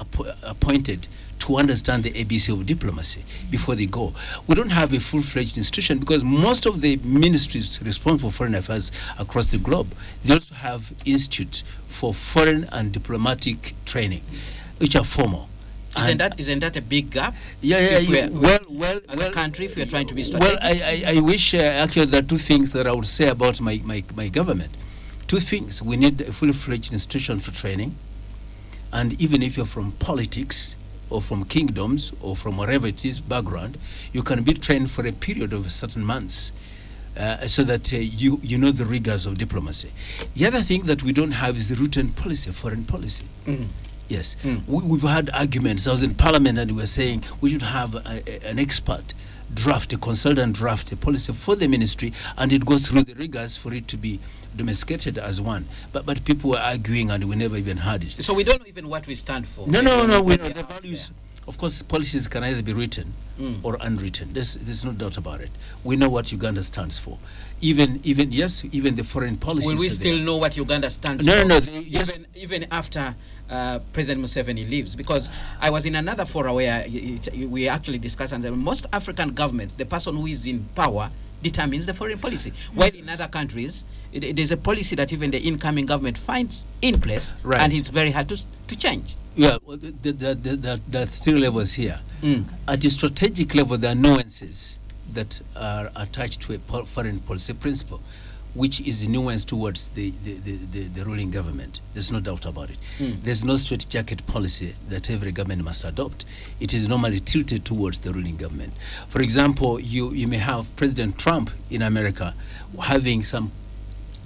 appointed to understand the ABC of diplomacy before they go. We don't have a full-fledged institution because most of the ministries responsible for foreign affairs across the globe, they also have institutes for foreign and diplomatic training, which are formal. Isn't that a big gap? Well, as a country, if we are trying to be strategic. Well, I wish actually there are two things that I would say about my government. Two things: we need a fully-fledged institution for training, and even if you're from politics or from kingdoms or from wherever it is background, you can be trained for a period of certain months. So that you know the rigors of diplomacy. The other thing that we don't have is the written policy, foreign policy. Yes, we've had arguments. I was in Parliament and we were saying we should have an expert draft, a consultant draft a policy for the ministry, and it goes through the rigors for it to be domesticated as one. But people were arguing and we never even had it. So we don't know even what we stand for. No, we know the values. Of course, policies can either be written or unwritten. There's no doubt about it. We know what Uganda stands for. Even the foreign policies. Will we still know what Uganda stands for? No. Even after President Museveni leaves, because I was in another forum where we actually discussed, and most African governments, the person who is in power determines the foreign policy. While in other countries, there's a policy that even the incoming government finds in place, and it's very hard to change. Yeah, well, there are three levels here. At the strategic level, there are nuances that are attached to a foreign policy principle, which is nuanced towards the ruling government. There's no doubt about it. There's no straitjacket policy that every government must adopt. It is normally tilted towards the ruling government. For example, you may have President Trump in America having some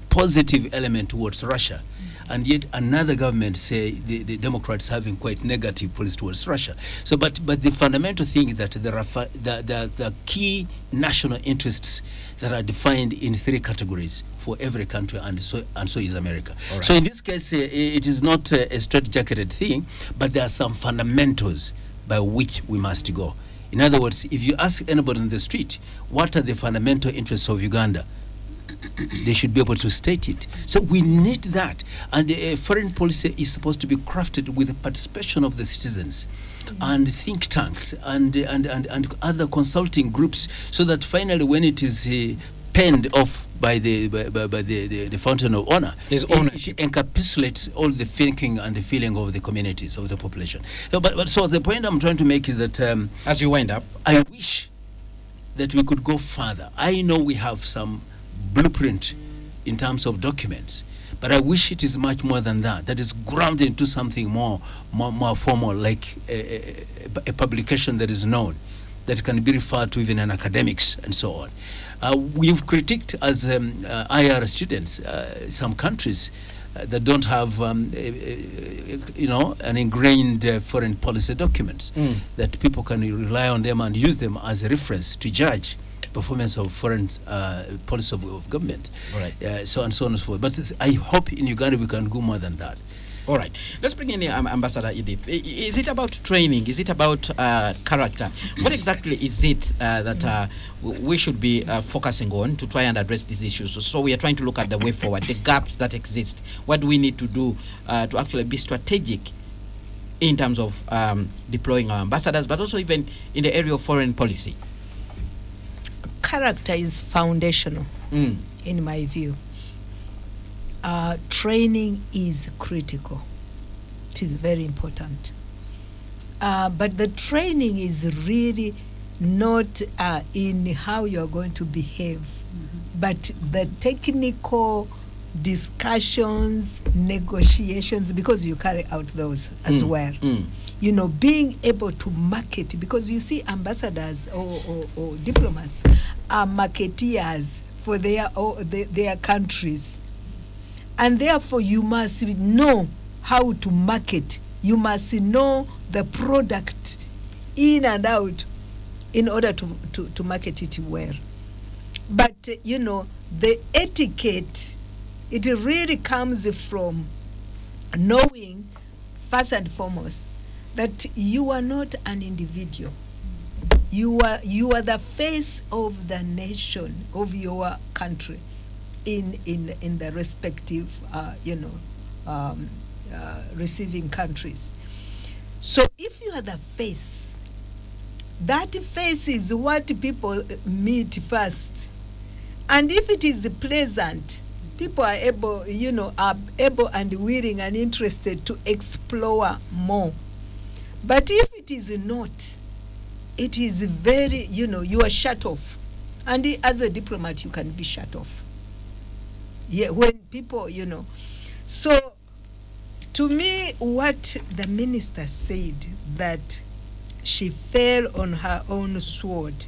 positive element towards Russia, and yet another government, say the Democrats, having quite negative policy towards Russia. So, but the fundamental thing is that there are the key national interests that are defined in three categories for every country, and so is America. Right. So in this case, it is not a straitjacketed thing, but there are some fundamentals by which we must go. In other words, if you ask anybody on the street, what are the fundamental interests of Uganda, they should be able to state it. So we need that. And foreign policy is supposed to be crafted with the participation of the citizens and think tanks and other consulting groups, so that finally when it is penned off by the fountain of honor, there's ownership. It encapsulates all the thinking and the feeling of the communities, of the population. So the point I'm trying to make is that as you wind up, I wish that we could go further. I know we have some blueprint in terms of documents, but I wish it is much more than that. That is grounded into something more formal, like a publication that is known, that can be referred to even in academics and so on. We've critiqued as IR students some countries that don't have an ingrained foreign policy documents that people can rely on them and use them as a reference to judge performance of foreign policy of government, right? So on and so on and so forth. But I hope in Uganda we can go more than that. All right, let's bring in Ambassador Edith. Is it about training? Is it about character? What exactly is it that we should be focusing on to try and address these issues? So we are trying to look at the way forward, the gaps that exist. What do we need to do to actually be strategic in terms of deploying our ambassadors, but also even in the area of foreign policy? Character is foundational, in my view. Training is critical. It is very important. But the training is really not in how you are going to behave, but the technical discussions, negotiations, because you carry out those as well. You know, being able to market, because you see ambassadors or diplomats are marketeers for their countries. And therefore, you must know how to market. You must know the product in and out in order to market it well. But, you know, the etiquette, it really comes from knowing, first and foremost, that you are not an individual. You are the face of the nation, of your country, in the respective receiving countries. So if you are the face, that face is what people meet first. And if it is pleasant, people are able, are able and willing and interested to explore more. But if it is not, it is very, you are shut off. And as a diplomat, you can be shut off. Yeah, when people, So, to me, what the minister said, that she fell on her own sword,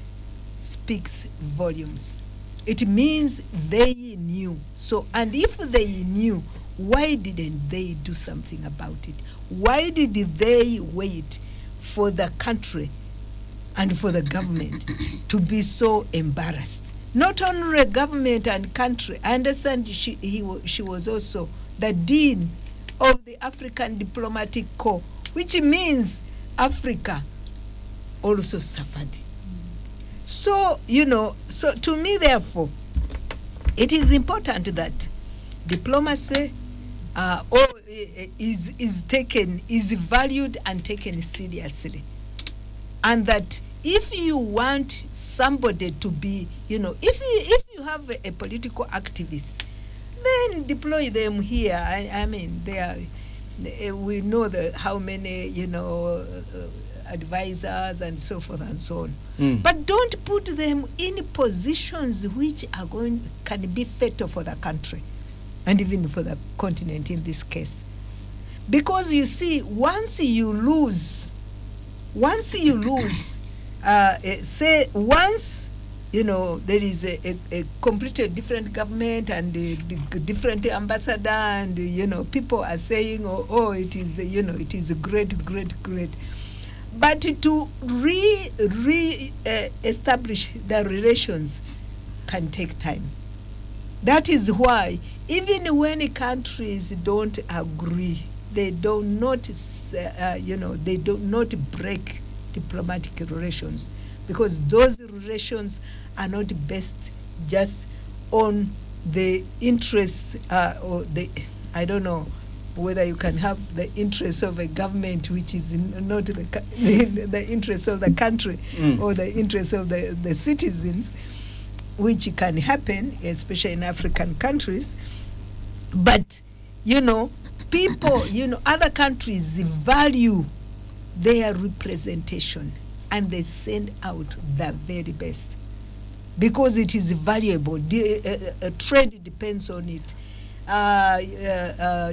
speaks volumes. It means they knew. So, and if they knew, why didn't they do something about it? Why did they wait for the country and for the government to be so embarrassed? Not only the government and country. I understand she was also the dean of the African Diplomatic Corps, which means Africa also suffered. So, so to me, therefore, it is important that diplomacy is valued and taken seriously. And that if you want somebody to be, if you have a political activist, then deploy them here. I mean, we know how many, advisors and so forth and so on. But don't put them in positions which can be fatal for the country and even for the continent in this case. Because you see, once you lose, say once, there is a completely different government and a different ambassador, and people are saying, it is, it is great. But to establish the relations can take time. That is why even when countries don't agree, they do not, they do not break diplomatic relations, because those relations are not based just on the interests or the, I don't know whether you can have the interests of a government which is not the interests of the country or the interests of the citizens, which can happen, especially in African countries. But, people, other countries value their representation and they send out the very best because it is valuable. Trade depends on it.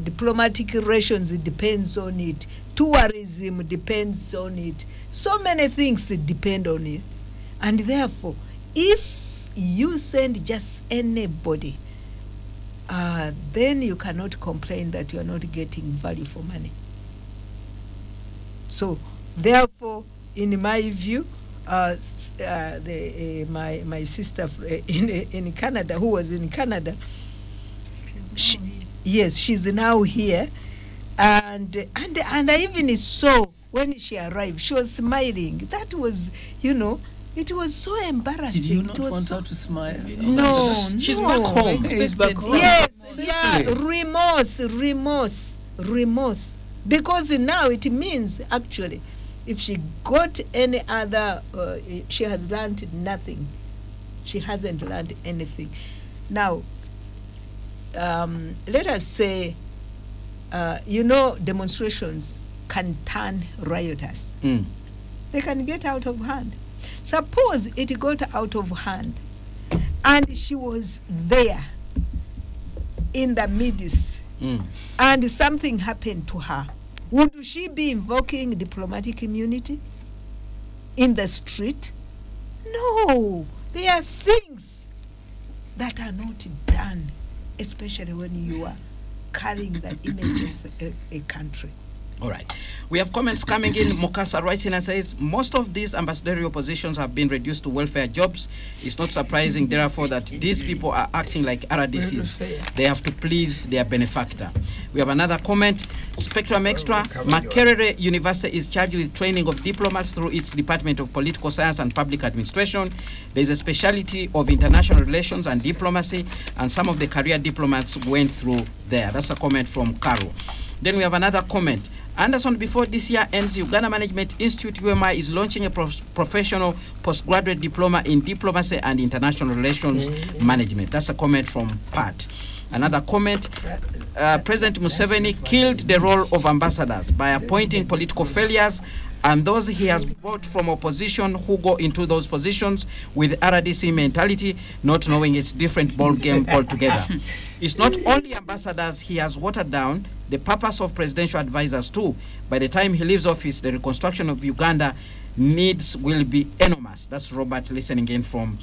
Diplomatic relations depends on it. Tourism depends on it. So many things depend on it. And therefore, if you send just anybody, then you cannot complain that you are not getting value for money. So, therefore, in my view, my sister in Canada, who was in Canada, yes, she's now here, and I even saw when she arrived, she was smiling. That was, it was so embarrassing. Did you not want her to smile? No, she's no. back home. She's back home. Yes, yeah, remorse. Because now it means, actually, if she got any other, she has learned nothing. She hasn't learned anything. Now, let us say, demonstrations can turn riotous. They can get out of hand. Suppose it got out of hand and she was there in the midst and something happened to her. Would she be invoking diplomatic immunity in the street? No. There are things that are not done, especially when you are carrying the image of a country. All right. We have comments coming in. Mokasa writes in and says, most of these ambassadorial positions have been reduced to welfare jobs. It's not surprising, therefore, that these people are acting like RDCs. They have to please their benefactor. We have another comment. Specturm Xtra, Makerere University is charged with training of diplomats through its Department of Political Science and Public Administration. There is a specialty of international relations and diplomacy, and some of the career diplomats went through there. That's a comment from Carol. Then we have another comment. Anderson, before this year ends, Uganda Management Institute, UMI, is launching a professional postgraduate diploma in diplomacy and international relations management. That's a comment from Pat. Another comment, President Museveni killed the role of ambassadors by appointing political failures and those he has brought from opposition who go into those positions with RDC mentality, not knowing it's different ball game altogether. It's not only ambassadors he has watered down, the purpose of presidential advisors too. By the time he leaves office, the reconstruction of Uganda needs will be enormous. That's Robert listening in from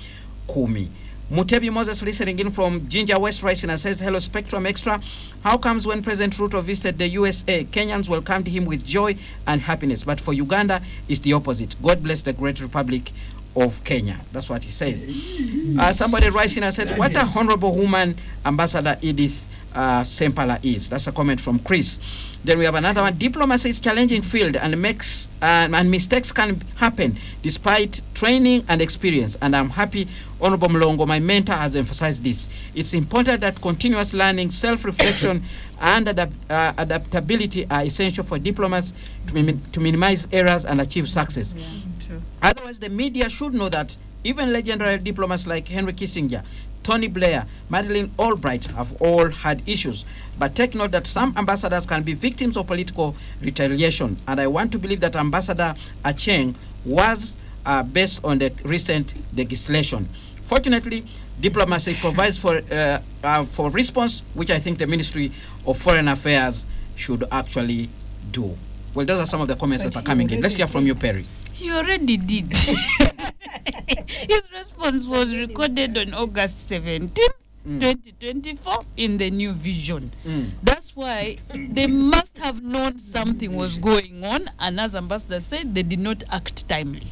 Kumi. Mutebi Moses listening in from Ginger West Rising and says, hello, Spectrum Xtra. How comes when President Ruto visited the USA, Kenyans welcomed him with joy and happiness, but for Uganda, it's the opposite. God bless the great Republic of Kenya. That's what he says. Somebody rising and said, what a honorable woman Ambassador Edith Sempala is. That's a comment from Chris. Then we have another one. Diplomacy is challenging field and mistakes can happen despite training and experience. And I'm happy Honorable Mlongo, my mentor, has emphasized this. It's important that continuous learning, self-reflection, and adaptability are essential for diplomats to minimize errors and achieve success. Yeah, true. Otherwise, the media should know that even legendary diplomats like Henry Kissinger, Tony Blair, Madeleine Albright have all had issues. But take note that some ambassadors can be victims of political retaliation. And I want to believe that Ambassador Acheng was based on the recent legislation. Fortunately, diplomacy provides for response, which I think the Ministry of Foreign Affairs should actually do. Well, those are some of the comments that are coming in. Let's hear from you, Perry. He already did. His response was recorded on August 17, 2024 in the New Vision. That's why they must have known something was going on, and as Ambassador said, they did not act timely.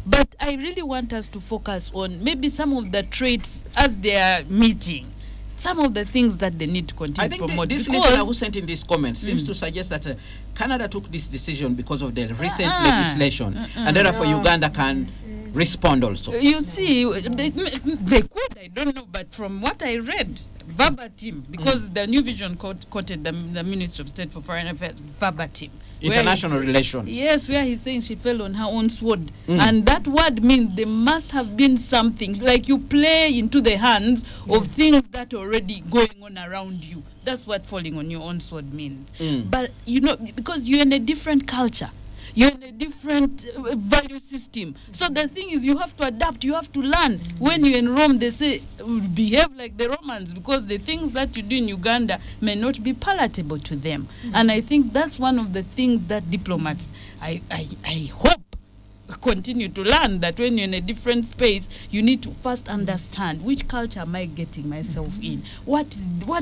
But I really want us to focus on maybe some of the traits as they are meeting, some of the things that they need to continue to promote. This listener who sent in this comment seems to suggest that Canada took this decision because of the recent legislation, and therefore Uganda can respond also. You see, they could, I don't know, but from what I read, verbatim, because the New Vision quoted the Minister of State for Foreign Affairs verbatim. International relations. Yes, where he's saying she fell on her own sword. And that word means there must have been something, like you play into the hands of things that are already going on around you. That's what falling on your own sword means. But, you know, because you're in a different culture. You're in a different value system. So the thing is, you have to adapt, you have to learn. When you're in Rome, they say, behave like the Romans, because the things that you do in Uganda may not be palatable to them. And I think that's one of the things that diplomats, I hope, continue to learn, that when you're in a different space, you need to first understand which culture am I getting myself in? What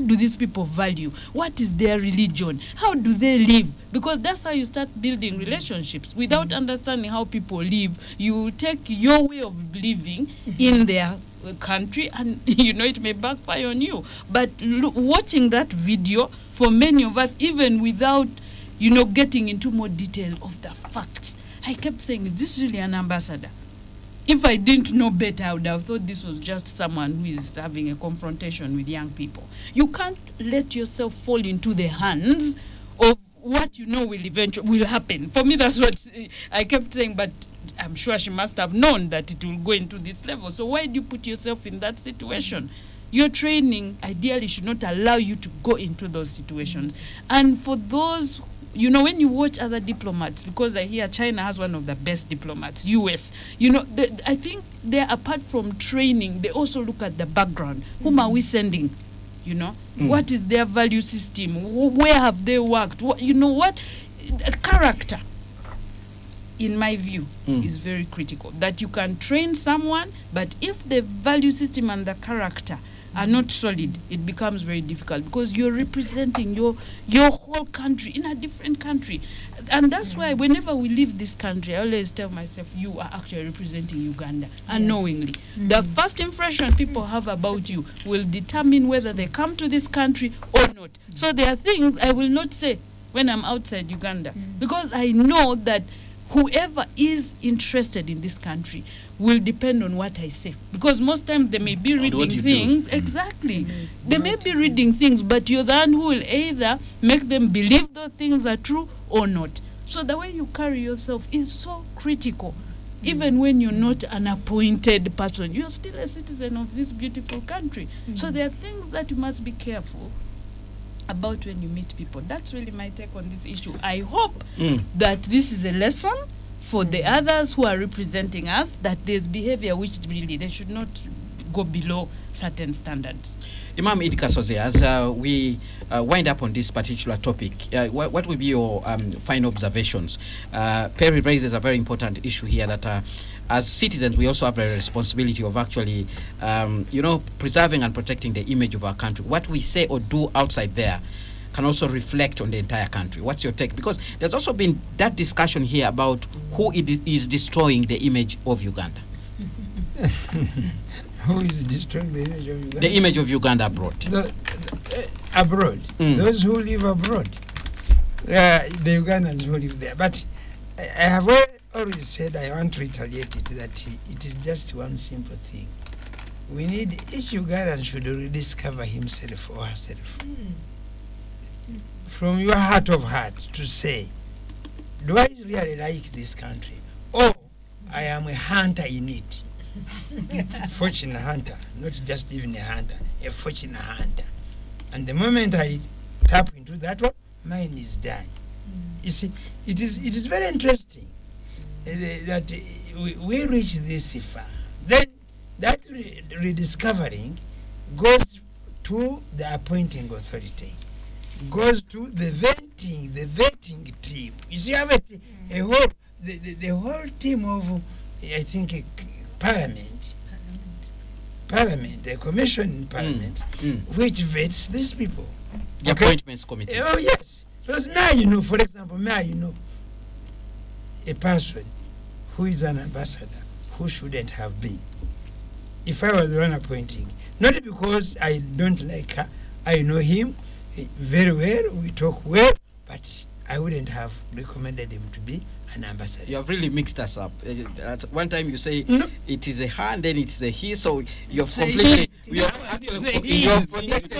do these people value? What is their religion? How do they live? Because that's how you start building relationships. Without understanding how people live, you take your way of living in their country, and you know it may backfire on you. But watching that video, for many of us, even without, you know, getting into more detail of the facts, I kept saying, is this really an ambassador? If I didn't know better, I would have thought this was just someone who is having a confrontation with young people. You can't let yourself fall into the hands of what you know will happen. For me, that's what I kept saying, but I'm sure she must have known that it will go into this level. So why do you put yourself in that situation? Your training ideally should not allow you to go into those situations. And for those, you know, when you watch other diplomats, because I hear China has one of the best diplomats, US, you know, I think they, apart from training, they also look at the background. Whom are we sending? You know, what is their value system? Where have they worked? You know what? Character, in my view, is very critical. That you can train someone, but if the value system and the character are not solid, it becomes very difficult, because you're representing your whole country in a different country. And that's why whenever we leave this country, I always tell myself, you are actually representing Uganda unknowingly. The first impression people have about you will determine whether they come to this country or not. So there are things I will not say when I'm outside Uganda, because I know that whoever is interested in this country will depend on what I say. Because most times they may be reading things. Exactly. They may be reading things, but you're the one who will either make them believe those things are true or not. So the way you carry yourself is so critical. Even when you're not an appointed person, you're still a citizen of this beautiful country. So there are things that you must be careful about when you meet people. That's really my take on this issue. I hope that this is a lesson for the others who are representing us, that there's behavior which really they should not go below certain standards. Imam Idi Kasoze, as we wind up on this particular topic, what will be your final observations? Perry raises a very important issue here that as citizens, we also have a responsibility of actually, preserving and protecting the image of our country. What we say or do outside there can also reflect on the entire country. What's your take? Because there's also been that discussion here about who is destroying the image of Uganda. Who is destroying the image of Uganda? The image of Uganda abroad. Abroad. Those who live abroad. The Ugandans who live there. But I have always said, I want to retaliate it, that it is just one simple thing. We need, each Ugandan should rediscover himself or herself. From your heart of heart to say, do I really like this country? Or I am a hunter in it. Fortunate hunter, not just even a hunter, a fortunate hunter. And the moment I tap into that one, mine is done. You see, it is very interesting that we reach this far. Then that rediscovering goes to the appointing authority, goes to the vetting team. You see, have a whole the whole team of, I think, Parliament, a commission in Parliament, which vets these people. The appointments committee. Oh, yes. Because now, for example, a person who is an ambassador who shouldn't have been. If I was the one appointing, not because I don't like her, I know him very well, we talk well, but I wouldn't have recommended him to be an ambassador. You have really mixed us up. At one time you say it is a her, and then it is a he, so you're completely... You have protected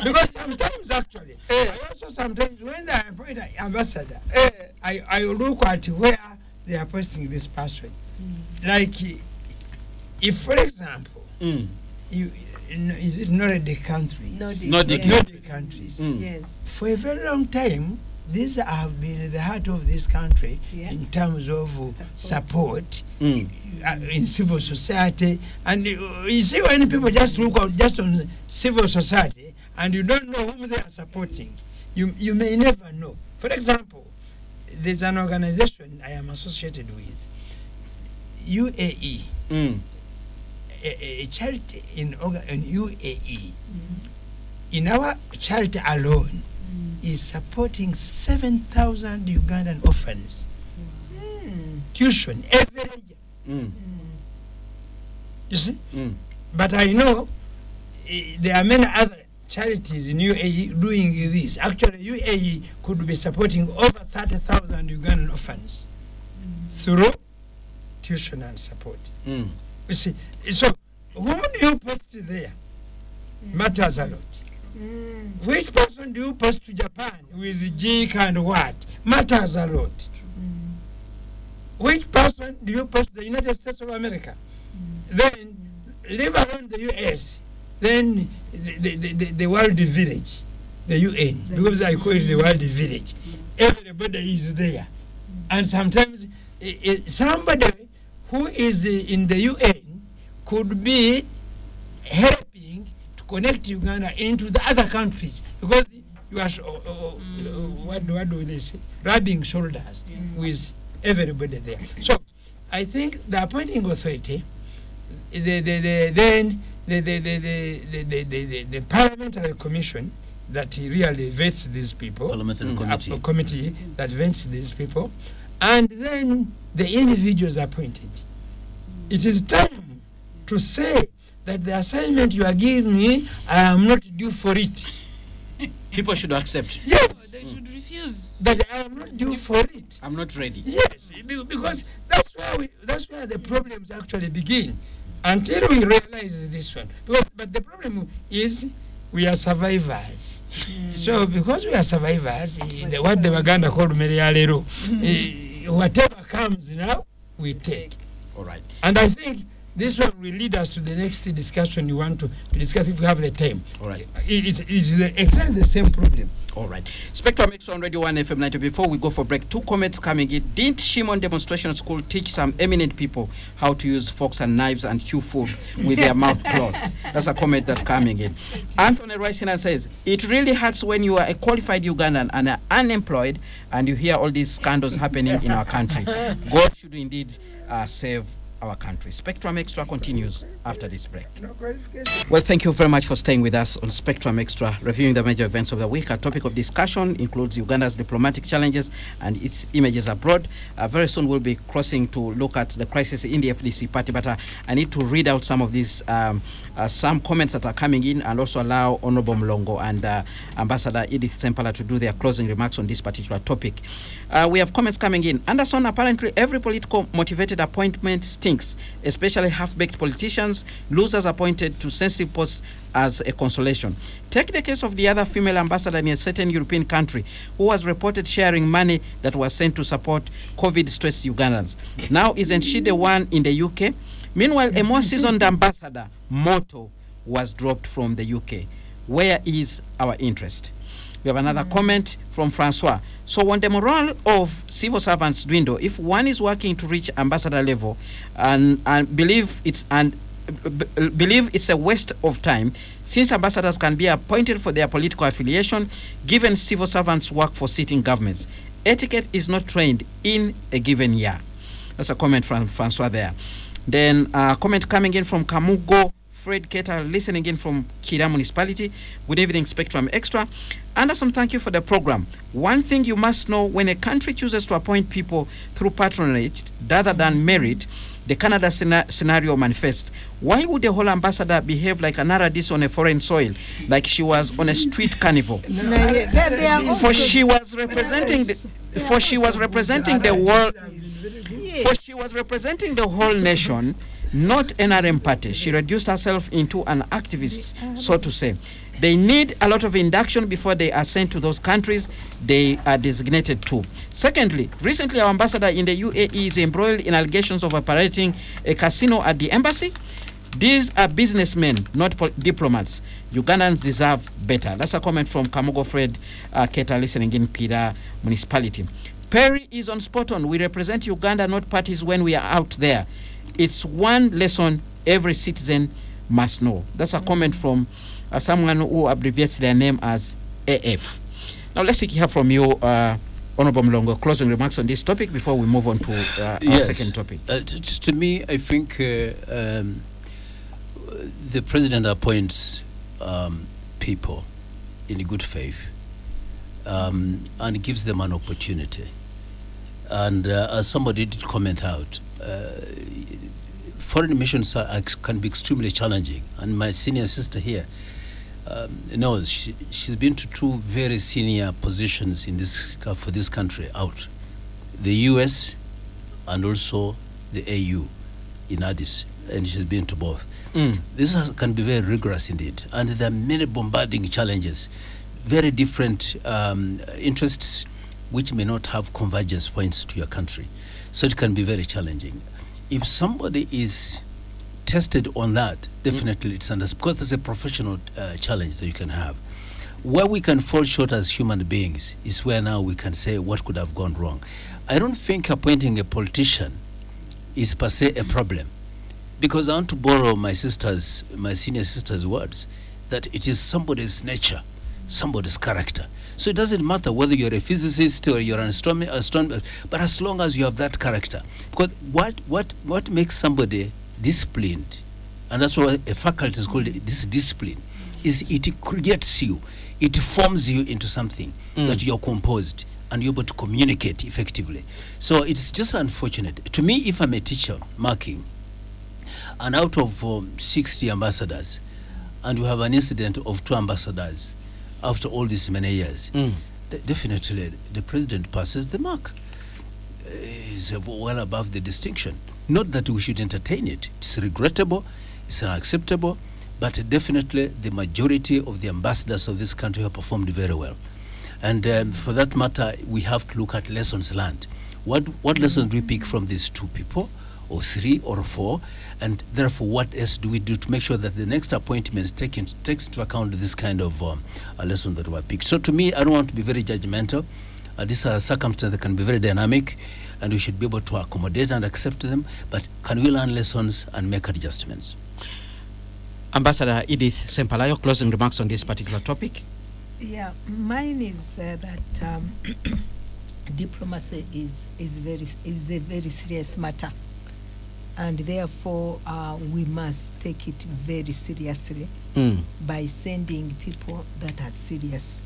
because sometimes, actually, also sometimes when they appoint an ambassador, I look at where they are posting this person. Like, if, for example, is it not the country? Not the countries. Yes. For a very long time, these have been the heart of this country in terms of support in civil society. And you see, when people just look out just on civil society and you don't know whom they are supporting, you may never know. For example, there's an organization I am associated with, UAE. A charity in UAE, in our charity alone, is supporting 7,000 Ugandan orphans. Tuition every year. You see? But I know there are many other charities in UAE doing this. Actually, UAE could be supporting over 30,000 Ugandan orphans through tuition and support. You see, so whom do you post there? Matters a lot. Which person do you post to Japan with Jik and what? Matters a lot. Which person do you post to the United States of America? Then, leave alone the US, then the world village, the UN, because I call it the world village. Everybody is there. And sometimes somebody who is in the UN could be helping to connect Uganda into the other countries, because you are what do they say, rubbing shoulders with everybody there. So I think the appointing authority, then the parliamentary commission that really vets these people, parliamentary committee that vets these people, and then the individuals appointed. It is time to say that the assignment you are giving me, I am not due for it. People should accept. Yes. They should refuse. That I am not due for it. I'm not ready. Yes, because that's where the problems actually begin. Until we realize this one. But the problem is we are survivors. So because we are survivors, what the Uganda called Merialero, whatever comes now, we take. All right. And I think this one will lead us to the next discussion you want to discuss if we have the time. All right. It's exactly the same problem. All right. Spectrum Xtra on Radio 1 FM 90. Before we go for break, 2 comments coming in. Didn't Shimon Demonstration School teach some eminent people how to use forks and knives and chew food with their mouth closed? That's a comment that's coming in. Anthony Roysina says, it really hurts when you are a qualified Ugandan and are unemployed and you hear all these scandals happening in our country. God should indeed save our country. Spectrum Xtra continues after this break. Well, thank you very much for staying with us on Spectrum Xtra, reviewing the major events of the week. Our topic of discussion includes Uganda's diplomatic challenges and its images abroad. Very soon we'll be crossing to look at the crisis in the FDC party, but I need to read out some of these some comments that are coming in and also allow Honorable Mlongo and Ambassador Edith Sempala to do their closing remarks on this particular topic. We have comments coming in. Anderson, apparently every political motivated appointment stinks, especially half-baked politicians, losers appointed to sensitive posts as a consolation. Take the case of the other female ambassador in a certain European country who was reported sharing money that was sent to support COVID-stressed Ugandans. Now, isn't she the one in the UK? Meanwhile, a more seasoned ambassador, motto, was dropped from the UK. Where is our interest? We have another comment from Francois. So when the morale of civil servants dwindle, if one is working to reach ambassador level and believe it's a waste of time, since ambassadors can be appointed for their political affiliation, given civil servants work for sitting governments, etiquette is not trained in a given year. That's a comment from Francois there. Then a comment coming in from Kamugo Fred Keter, listening in from Kira Municipality. Good evening, Spectrum Xtra. Anderson, thank you for the program. One thing you must know, when a country chooses to appoint people through patronage rather than merit, the Canada scenario manifests. Why would the whole ambassador behave like an Aradis on a foreign soil, like she was on a street carnival? For she was representing the world. For she was representing the whole nation, not NRM party. She reduced herself into an activist, so to say. They need a lot of induction before they are sent to those countries they are designated to. Secondly, recently our ambassador in the UAE is embroiled in allegations of operating a casino at the embassy. These are businessmen, not diplomats. Ugandans deserve better. That's a comment from Kamugo Fred Keta, listening in Kira Municipality. Perry is on spot on. We represent Uganda, not parties when we are out there. It's one lesson every citizen must know. That's a comment from someone who abbreviates their name as AF. Now let's hear from you, Honorable Mlongo, closing remarks on this topic before we move on to our second topic. To me, I think the president appoints people in good faith and gives them an opportunity. And as somebody did comment out, foreign missions can be extremely challenging. And my senior sister here knows she's been to 2 very senior positions in this for this country out, the US and also the AU in Addis, and she's been to both. This can be very rigorous indeed, and there are many bombarding challenges, very different interests which may not have convergence points to your country. So it can be very challenging. If somebody is tested on that, definitely it's understood, because there's a professional challenge that you can have. Where we can fall short as human beings is where now we can say what could have gone wrong. I don't think appointing a politician is per se a problem, because I want to borrow my senior sister's words, that it is somebody's nature, somebody's character. So it doesn't matter whether you're a physicist or you're an astronomer, but as long as you have that character. Because what makes somebody disciplined, and that's why a faculty is called this discipline, is it creates you, it forms you into something that you're composed and you're able to communicate effectively. So it's just unfortunate. To me, if I'm a teacher marking, and out of 60 ambassadors, and you have an incident of 2 ambassadors, after all these many years, definitely the president passes the mark. He's well above the distinction. Not that we should entertain it. It's regrettable, it's unacceptable, but definitely the majority of the ambassadors of this country have performed very well. And for that matter, we have to look at lessons learned. What lessons do we pick from these 2 people, or 3 or 4, and therefore what else do we do to make sure that the next appointments takes into account this kind of a lesson that were picked. So to me, I don't want to be very judgmental. These are circumstances that can be very dynamic, and we should be able to accommodate and accept them, but can we learn lessons and make adjustments? Ambassador Edith Sempalayo, closing remarks on this particular topic. Yeah, mine is that diplomacy is a very serious matter, and therefore we must take it very seriously by sending people that are serious.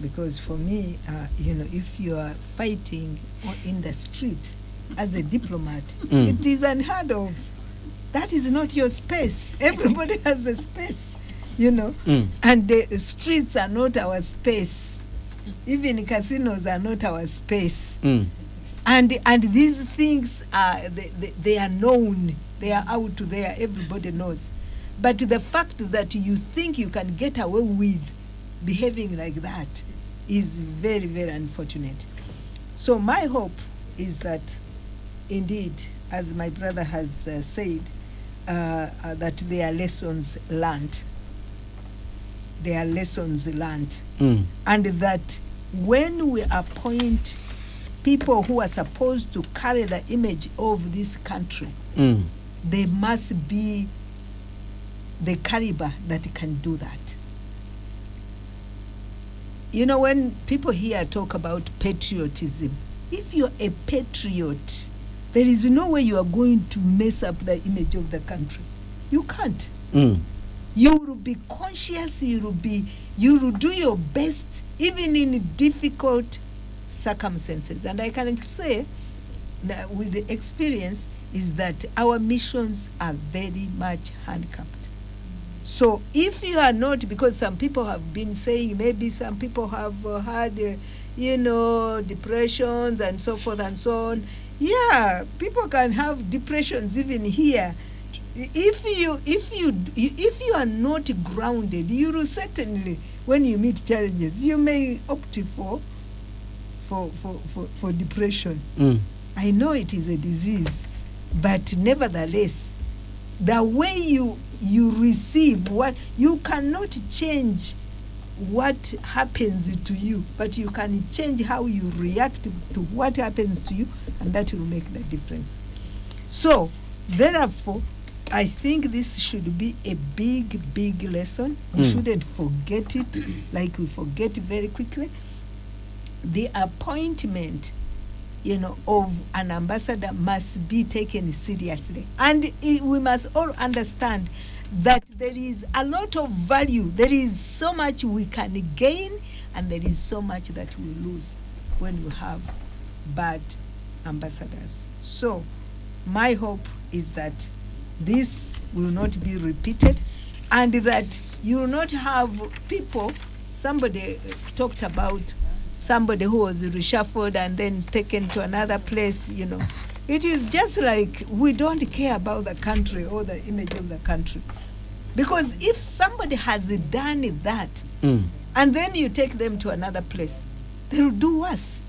Because for me, if you are fighting in the street as a diplomat, it is unheard of. That is not your space. Everybody has a space, and the streets are not our space. Even casinos are not our space. And these things are they are known. They are out there. Everybody knows. But the fact that you think you can get away with behaving like that is very, very unfortunate. So my hope is that indeed, as my brother has said, that there are lessons learned. There are lessons learned. And that when we appoint people who are supposed to carry the image of this country, they must be the caliber that can do that. When people here talk about patriotism, if you're a patriot, there is no way you are going to mess up the image of the country. You can't. You will be conscious, you will do your best, even in difficult circumstances. And I can say that with the experience is that our missions are very much handcuffed. So if you are not, because some people have been saying, maybe some people have had, depressions and so forth and so on. Yeah, people can have depressions even here. If you are not grounded, you will certainly, when you meet challenges, you may opt for depression. I know it is a disease, but nevertheless, the way you receive what, you cannot change what happens to you, but you can change how you react to what happens to you, and that will make the difference. So therefore, I think this should be a big lesson. We shouldn't forget it like we forget very quickly. The appointment of an ambassador must be taken seriously, and we must all understand that there is a lot of value. There is so much we can gain, and there is so much that we lose when we have bad ambassadors. So my hope is that this will not be repeated, and that you will not have people, somebody talked about somebody who was reshuffled and then taken to another place, It is just like we don't care about the country or the image of the country. Because if somebody has done that, and then you take them to another place, they will do worse.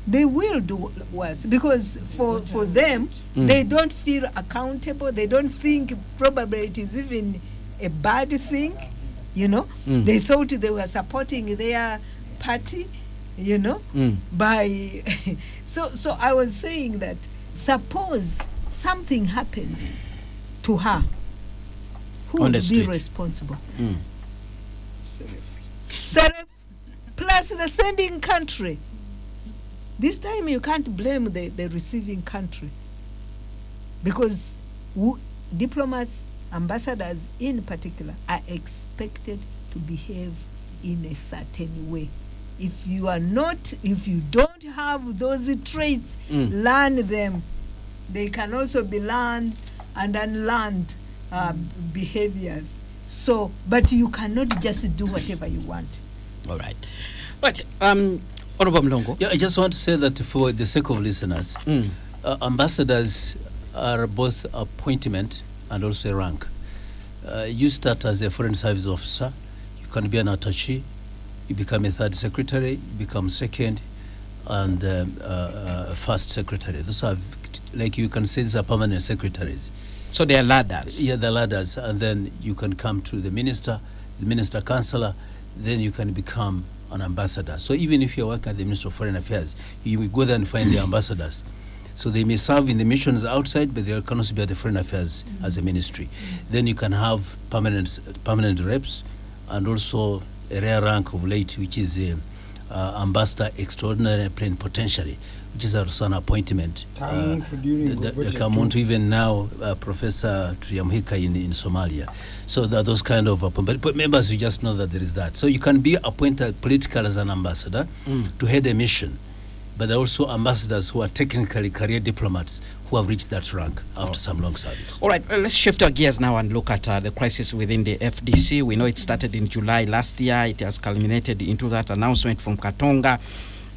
They will do worse, because for them, they don't feel accountable. They don't think probably it is even a bad thing, They thought they were supporting their party, by so I was saying that suppose something happened to her, who would be responsible? Serif plus the sending country. This time you can't blame the receiving country, because diplomats, ambassadors in particular, are expected to behave in a certain way. If you don't have those traits, learn them. They can also be learned and unlearned behaviors. So, but you cannot just do whatever you want. All right. Right. Honorable Mlongo. Yeah, I just want to say that for the sake of listeners, ambassadors are both appointment and also a rank. You start as a foreign service officer, you can be an attaché, you become a third secretary, you become second, and first secretary. Those are, like you can say, these are permanent secretaries. So they are ladders. Yeah, the ladders, and then you can come to the minister councillor, then you can become an ambassador. So even if you work at the Ministry of Foreign Affairs, you will go there and find the ambassadors. So they may serve in the missions outside, but they can also be at the Foreign Affairs as a ministry. Then you can have permanent reps, and also a rare rank of late, which is ambassador extraordinary plenipotentiary, which is also an appointment. The come to even now Professor Triamhika in Somalia. So that those kind of but members, you just know that there is that. So you can be appointed political as an ambassador to head a mission, but there are also ambassadors who are technically career diplomats who have reached that rank after some long service. All right, let's shift our gears now and look at the crisis within the FDC. We know it started in July last year. It has culminated into that announcement from Katonga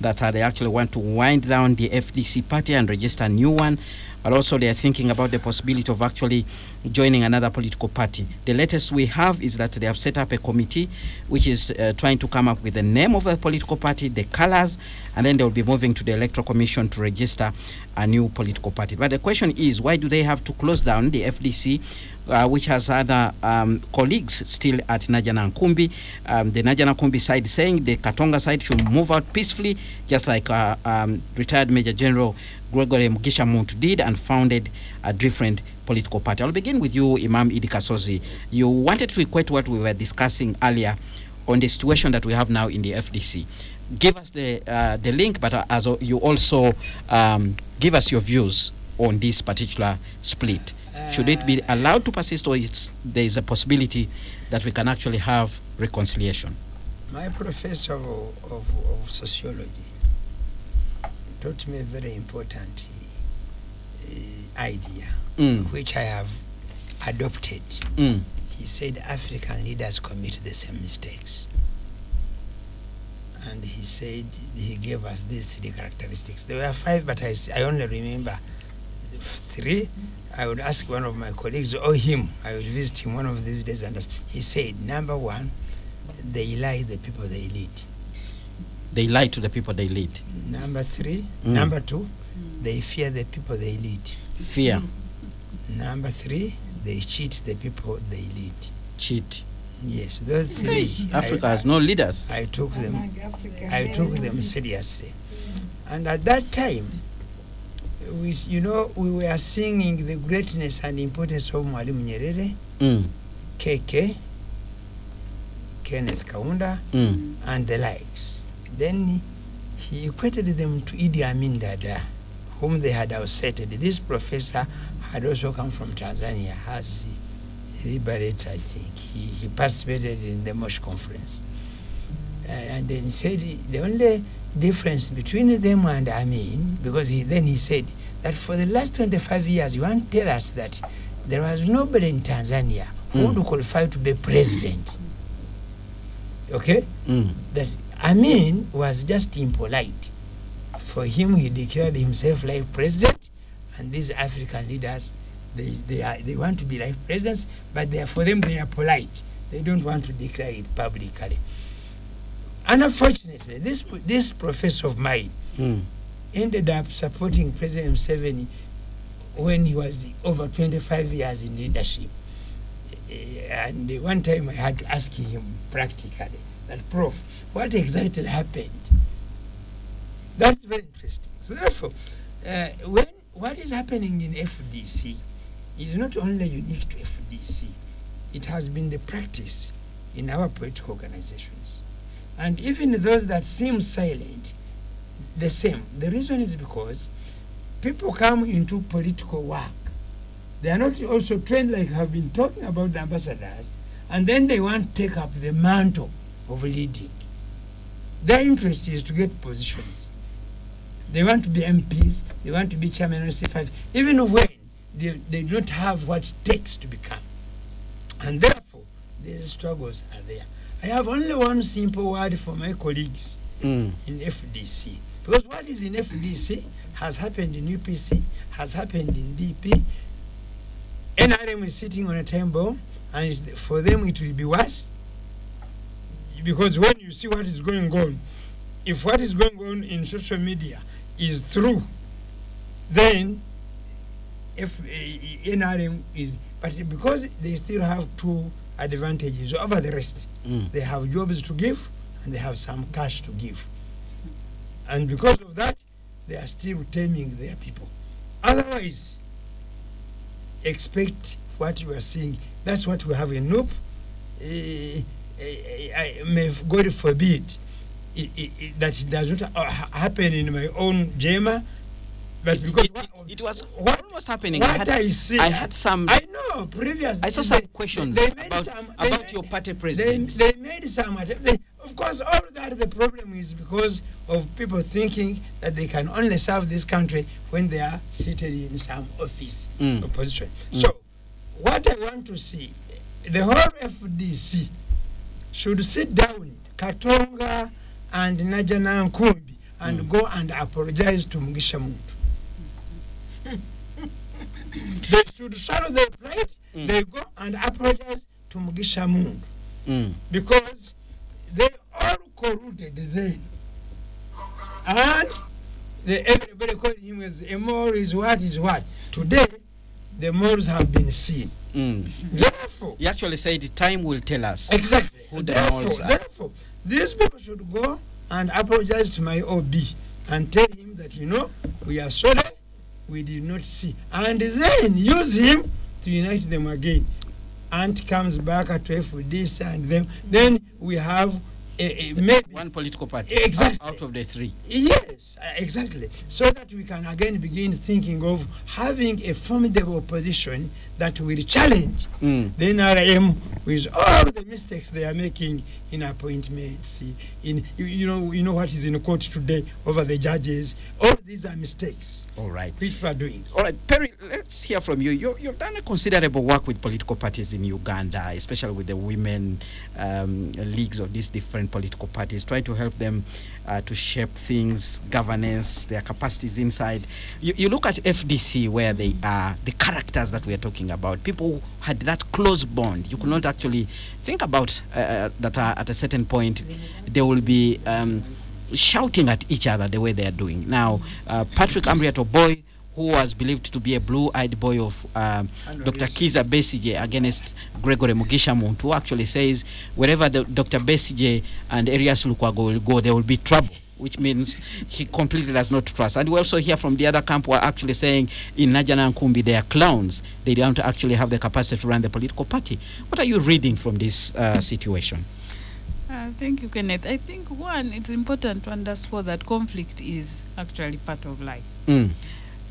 that they actually want to wind down the FDC party and register a new one. But also they are thinking about the possibility of actually joining another political party. The latest we have is that they have set up a committee which is trying to come up with the name of a political party, the colors, and then they will be moving to the Electoral Commission to register a new political party. But the question is, why do they have to close down the FDC, which has other colleagues still at Najana and Kumbi? The Najana Kumbi side saying the Katonga side should move out peacefully, just like retired Major General Gregory Mugisha Muntu did, and founded a different political party. I'll begin with you, Imam Idi Kasozi. You wanted to equate what we were discussing earlier on the situation that we have now in the FDC. Give us the link, but as you also give us your views on this particular split. Should it be allowed to persist, or there is a possibility that we can actually have reconciliation? My professor of sociology taught me a very important idea, which I have adopted. He said African leaders commit the same mistakes. And he said, he gave us these 3 characteristics. There were 5, but I only remember 3. I would ask one of my colleagues or him, I will visit him one of these days, and he said, number 1, they lie the people they lead. They lie to the people they lead. Number 3, number 2, they fear the people they lead. Fear. Number 3, they cheat the people they lead. Cheat. Yes, those 3. Hey, Africa has no leaders. I took them seriously. And at that time, we were singing the greatness and importance of Mwalimu Nyerere, KK, Kenneth Kaunda, and the likes. Then he equated them to Idi Amin Dada, whom they had ousted. This professor had also come from Tanzania, has liberated, I think. He participated in the Mosh conference. And then he said the only difference between them and Amin, because he said that for the last 25 years, you want to tell us that there was nobody in Tanzania who would qualify to be president. Okay? That Amin was just impolite. For him, he declared himself like president, and these African leaders, they want to be like presidents, but for them they are polite. They don't want to declare it publicly. And unfortunately, this professor of mine ended up supporting President Museveni when he was over 25 years in leadership. And one time I had to ask him practically that, Prof, what exactly happened? That's very interesting. So therefore, what is happening in FDC is not only unique to FDC. It has been the practice in our political organizations. And even those that seem silent, the same. The reason is because people come into political work. They are not also trained, like I've been talking about the ambassadors, and then they want to take up the mantle of leading. Their interest is to get positions. They want to be MPs, they want to be chairman of C5, even when they do not have what it takes to become. And therefore, these struggles are there. I have only one simple word for my colleagues in FDC. Because what is in FDC has happened in UPC, has happened in DP. NRM is sitting on a time bomb, and for them it will be worse. Because when you see what is going on, if what is going on in social media is true, then if NRM is, but because they still have two advantages over the rest. They have jobs to give and they have some cash to give. And because of that, they are still taming their people. Otherwise, expect what you are seeing. That's what we have in Noop. May God forbid that it does not happen in my own JEMA. But because it was almost happening. What I see, I had some. I know previous. I saw some questions about your party president. They made some attempts. Of course, all that the problem is because of people thinking that they can only serve this country when they are seated in some office or position. So, what I want to see, the whole FDC should sit down, Katonga and Najana Nkumbi, and go and apologize to Mugisha Muntu. They should swallow their pride. They go and apologize to Mugisha Muntu because they all colluded then, and everybody called him as a mole is what. Today, the moles have been seen. Therefore, he actually said time will tell us exactly who the moles are. Therefore, these people should go and apologize to my OB and tell him that, you know, we are sorry, we did not see, and then use him to unite them again. Ant comes back at FDC and them. Then we have maybe one political party out of the three. Yes, exactly. So that we can again begin thinking of having a formidable opposition that will challenge the NRM with all the mistakes they are making in appointments. In you know what is in court today over the judges. All these are mistakes. All right, which we are doing. All right, Perry, let's hear from you. You've done a considerable work with political parties in Uganda, especially with the women leagues of these different political parties, trying to help them to shape things, governance, their capacities inside. You look at FDC, where they are, the characters that we are talking about, people who had that close bond. You could not actually think about that at a certain point they will be shouting at each other the way they are doing. Now, Patrick Amriato Boy, who was believed to be a blue-eyed boy of Dr. Kiza Besigye against Gregory Mugisha Muntu, who actually says wherever Dr. Besigye and Erias Lukwago will go, there will be trouble, which means he completely does not trust. And we also hear from the other camp who are actually saying in Najana Nkumbi they are clowns. They don't actually have the capacity to run the political party. What are you reading from this situation? Thank you, Kenneth. I think, one, it's important to underscore that conflict is actually part of life.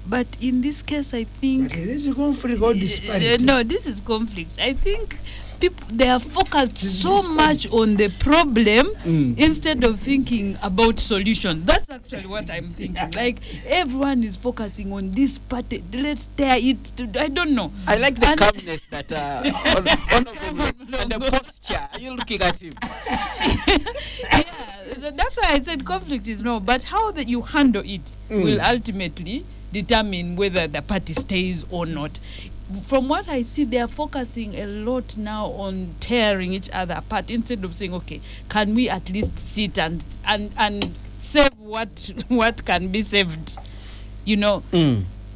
But in this case, I think... But is this conflict or disparity? No, this is conflict. I think people, they are focused so much on the problem instead of thinking about solutions. That's actually what I'm thinking. Like, everyone is focusing on this party. Let's tear it. I don't know. I like the calmness that on the posture. Are you looking at him? Yeah, that's why I said conflict is no. But how that you handle it will ultimately determine whether the party stays or not. From what I see, they are focusing a lot now on tearing each other apart instead of saying, okay, can we at least sit and save what can be saved, you know?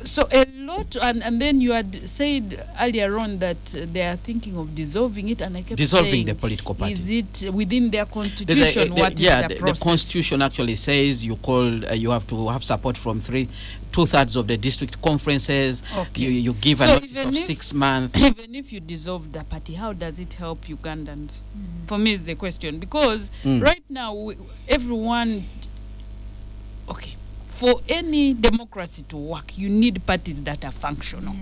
So a lot, and then you had said earlier on that they are thinking of dissolving it, and I kept saying, the political party. Is it within their constitution? What is the process? The constitution actually says you have to have support from two-thirds of the district conferences. Okay. You give a notice of 6 months. Even if you dissolve the party, how does it help Ugandans? For me, is the question, because right now everyone, okay. For any democracy to work, you need parties that are functional.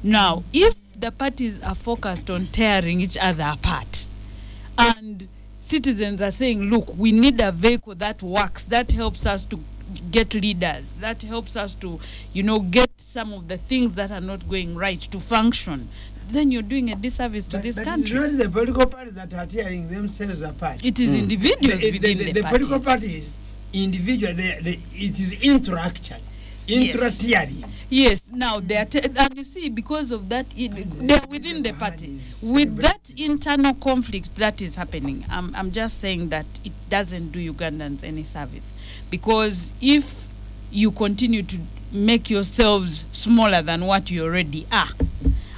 Now, if the parties are focused on tearing each other apart, and citizens are saying, look, we need a vehicle that works, that helps us to get leaders, that helps us to, get some of the things that are not going right to function, then you're doing a disservice to this country. It's not the political parties that are tearing themselves apart. It is individuals within the political parties. Individual, it is interaction, intra-tiering. Yes, now they are, and you see, because of that, they are within the party. With that internal conflict that is happening, I'm just saying that it doesn't do Ugandans any service. Because if you continue to make yourselves smaller than what you already are,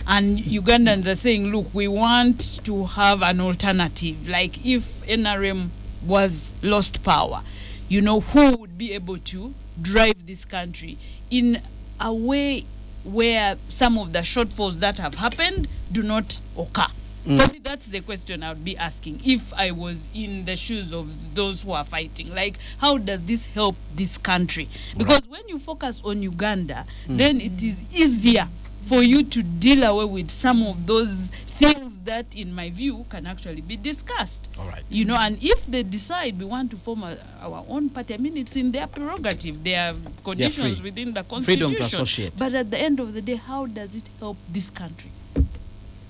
and Ugandans are saying, look, we want to have an alternative, like if NRM was lost power, you know, who would be able to drive this country in a way where some of the shortfalls that have happened do not occur? For me, that's the question I would be asking if I was in the shoes of those who are fighting. Like, how does this help this country? Because when you focus on Uganda, then it is easier for you to deal away with some of those things that, in my view, can actually be discussed. All right. You know, and if they decide we want to form our own party, I mean, it's in their prerogative. There are conditions free. within the Freedom constitution. to associate. But at the end of the day, how does it help this country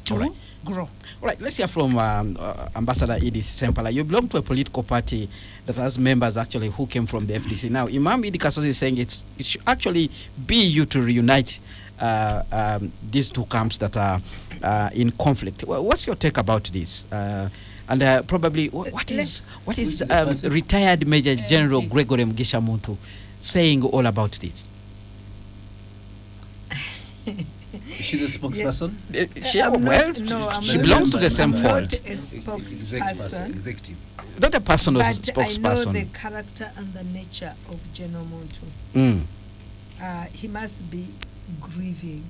to All right. grow? All right, let's hear from Ambassador Edith Sempala. You belong to a political party that has members actually who came from the FDC. Now, Imam Idi Kasozi is saying it should actually be you to reunite these two camps that are in conflict. What's your take about this? And probably, what is retired Major General Gregory Mugisha Muntu saying all about this? Is she the spokesperson? She belongs to the same fold. Not a spokesperson, Executive. Not a person who's a but I know spokesperson. the character and the nature of General Muntu. He must be grieving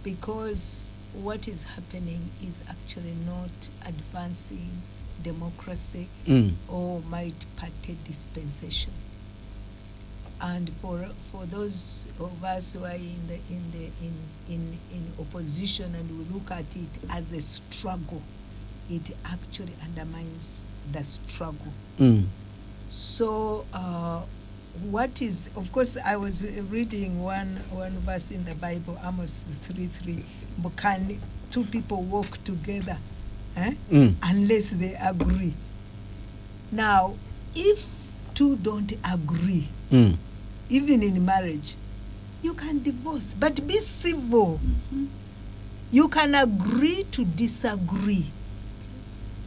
because what is happening is actually not advancing democracy or multi-party dispensation. And for those of us who are in opposition and we look at it as a struggle, it actually undermines the struggle. So what is, of course, I was reading one verse in the Bible, Amos 3:3. Can two people walk together unless they agree? Now, if two don't agree, even in marriage, you can divorce, but be civil. You can agree to disagree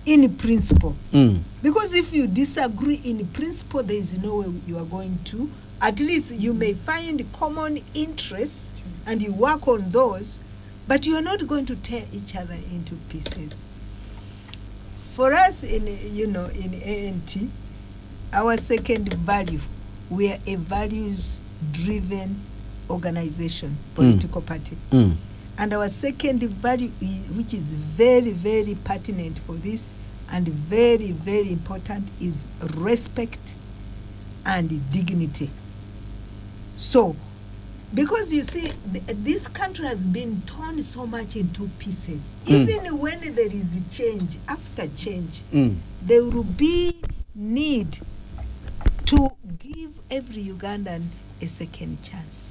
in principle. Because if you disagree in principle, there is no way you are going to. At least you may find common interests and you work on those, but you are not going to tear each other into pieces. For us in ANT, our second value, we are a values-driven organization, political party. And our second value, which is very, very pertinent for this and very, very important, is respect and dignity. So, because you see, this country has been torn so much into pieces. Even when there is a change, after change, there will be need to give every Ugandan a second chance.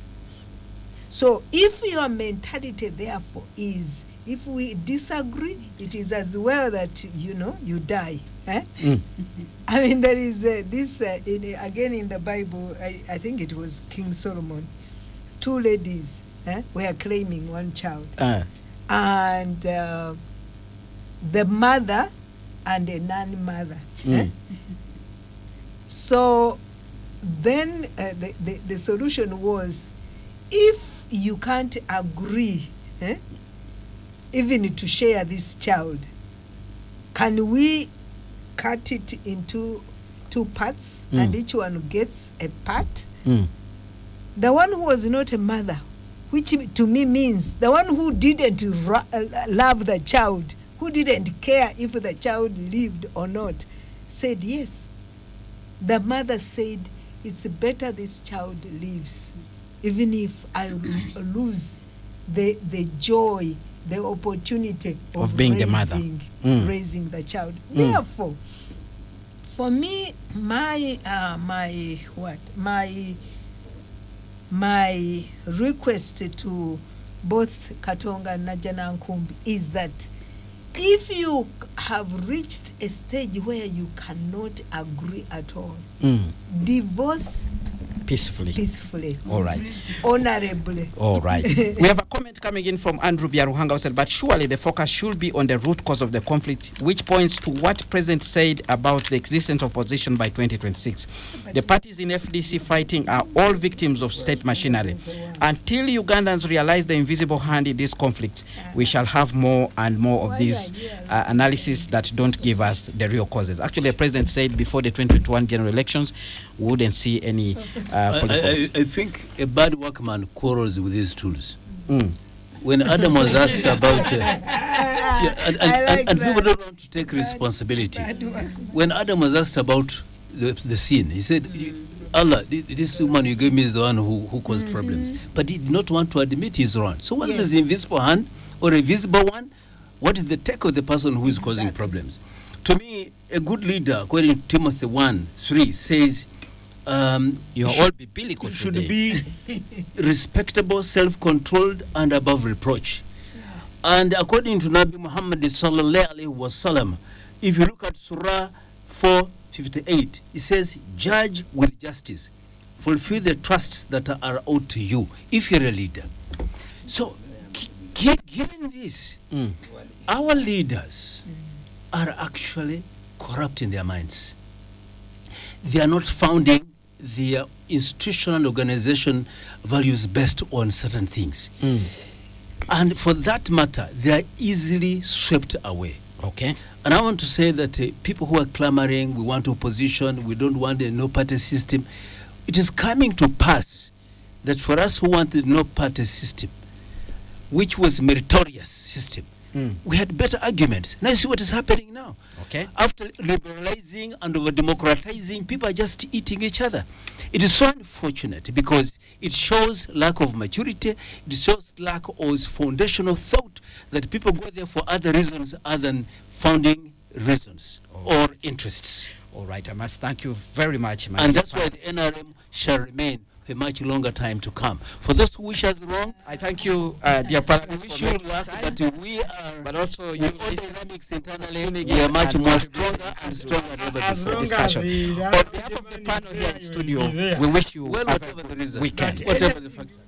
So if your mentality, therefore, is, if we disagree, it is as well that, you die. I mean, there is this, again in the Bible, I think it was King Solomon, two ladies were claiming one child. And the mother and a non-mother. So then the solution was, if you can't agree even to share this child, can we cut it into two parts and each one gets a part? The one who was not a mother, which to me means the one who didn't love the child, who didn't care if the child lived or not, said yes. The mother said, it's better this child lives, even if I lose the joy, the opportunity of being raising, the mother. Raising the child. Therefore, for me, my request to both Katonga and Najana Nkumbi is that if you have reached a stage where you cannot agree at all, divorce Peacefully. Peacefully. All right. Honorably. All right. We have a comment coming in from Andrew Biaruhanga who said, but surely the focus should be on the root cause of the conflict, which points to what President said about the existence of opposition by 2026. The parties in FDC fighting are all victims of state machinery. Until Ugandans realize the invisible hand in this conflict, we shall have more and more of these analysis that don't give us the real causes. Actually, the President said before the 2021 general elections, we wouldn't see any I think a bad workman quarrels with his tools. When Adam was asked about and people don't want to take responsibility. When Adam was asked about the sin, he said, Allah, this woman you gave me is the one who caused problems. But he did not want to admit he's wrong. So whether there's an invisible hand or a visible one, what is the take of the person who is causing problems? To me, a good leader, according to Timothy 1:3, says, you all biblical should today. be respectable, self-controlled, and above reproach. And according to Nabi Muhammad sallallahu alaihi wasallam, if you look at Surah 4:58, it says, "Judge with justice, fulfill the trusts that are owed to you." If you're a leader, so given this, our leaders are actually corrupt in their minds. They are not founding their institutional organization values based on certain things. And for that matter, they are easily swept away. Okay. And I want to say that people who are clamoring, we want opposition, we don't want a no-party system, it is coming to pass that for us who wanted no-party system, which was meritorious system, we had better arguments. Now you see what is happening now. Okay. After liberalizing and over-democratizing, people are just eating each other. It is so unfortunate because it shows lack of maturity, it shows lack of foundational thought that people go there for other reasons other than founding reasons or interests. All right, I must thank you very much, And that's why the NRM shall remain a much longer time to come. For those who wish us wrong, I thank you, dear partners, we for should making laugh time. that we are, But also, you with all listeners, dynamics internally, tuning we are in much and more contributing stronger and to stronger than ever As before. long as discussion. the On behalf of the panel here in studio, we wish you Well, a whatever the good reason, weekend. whatever the factor.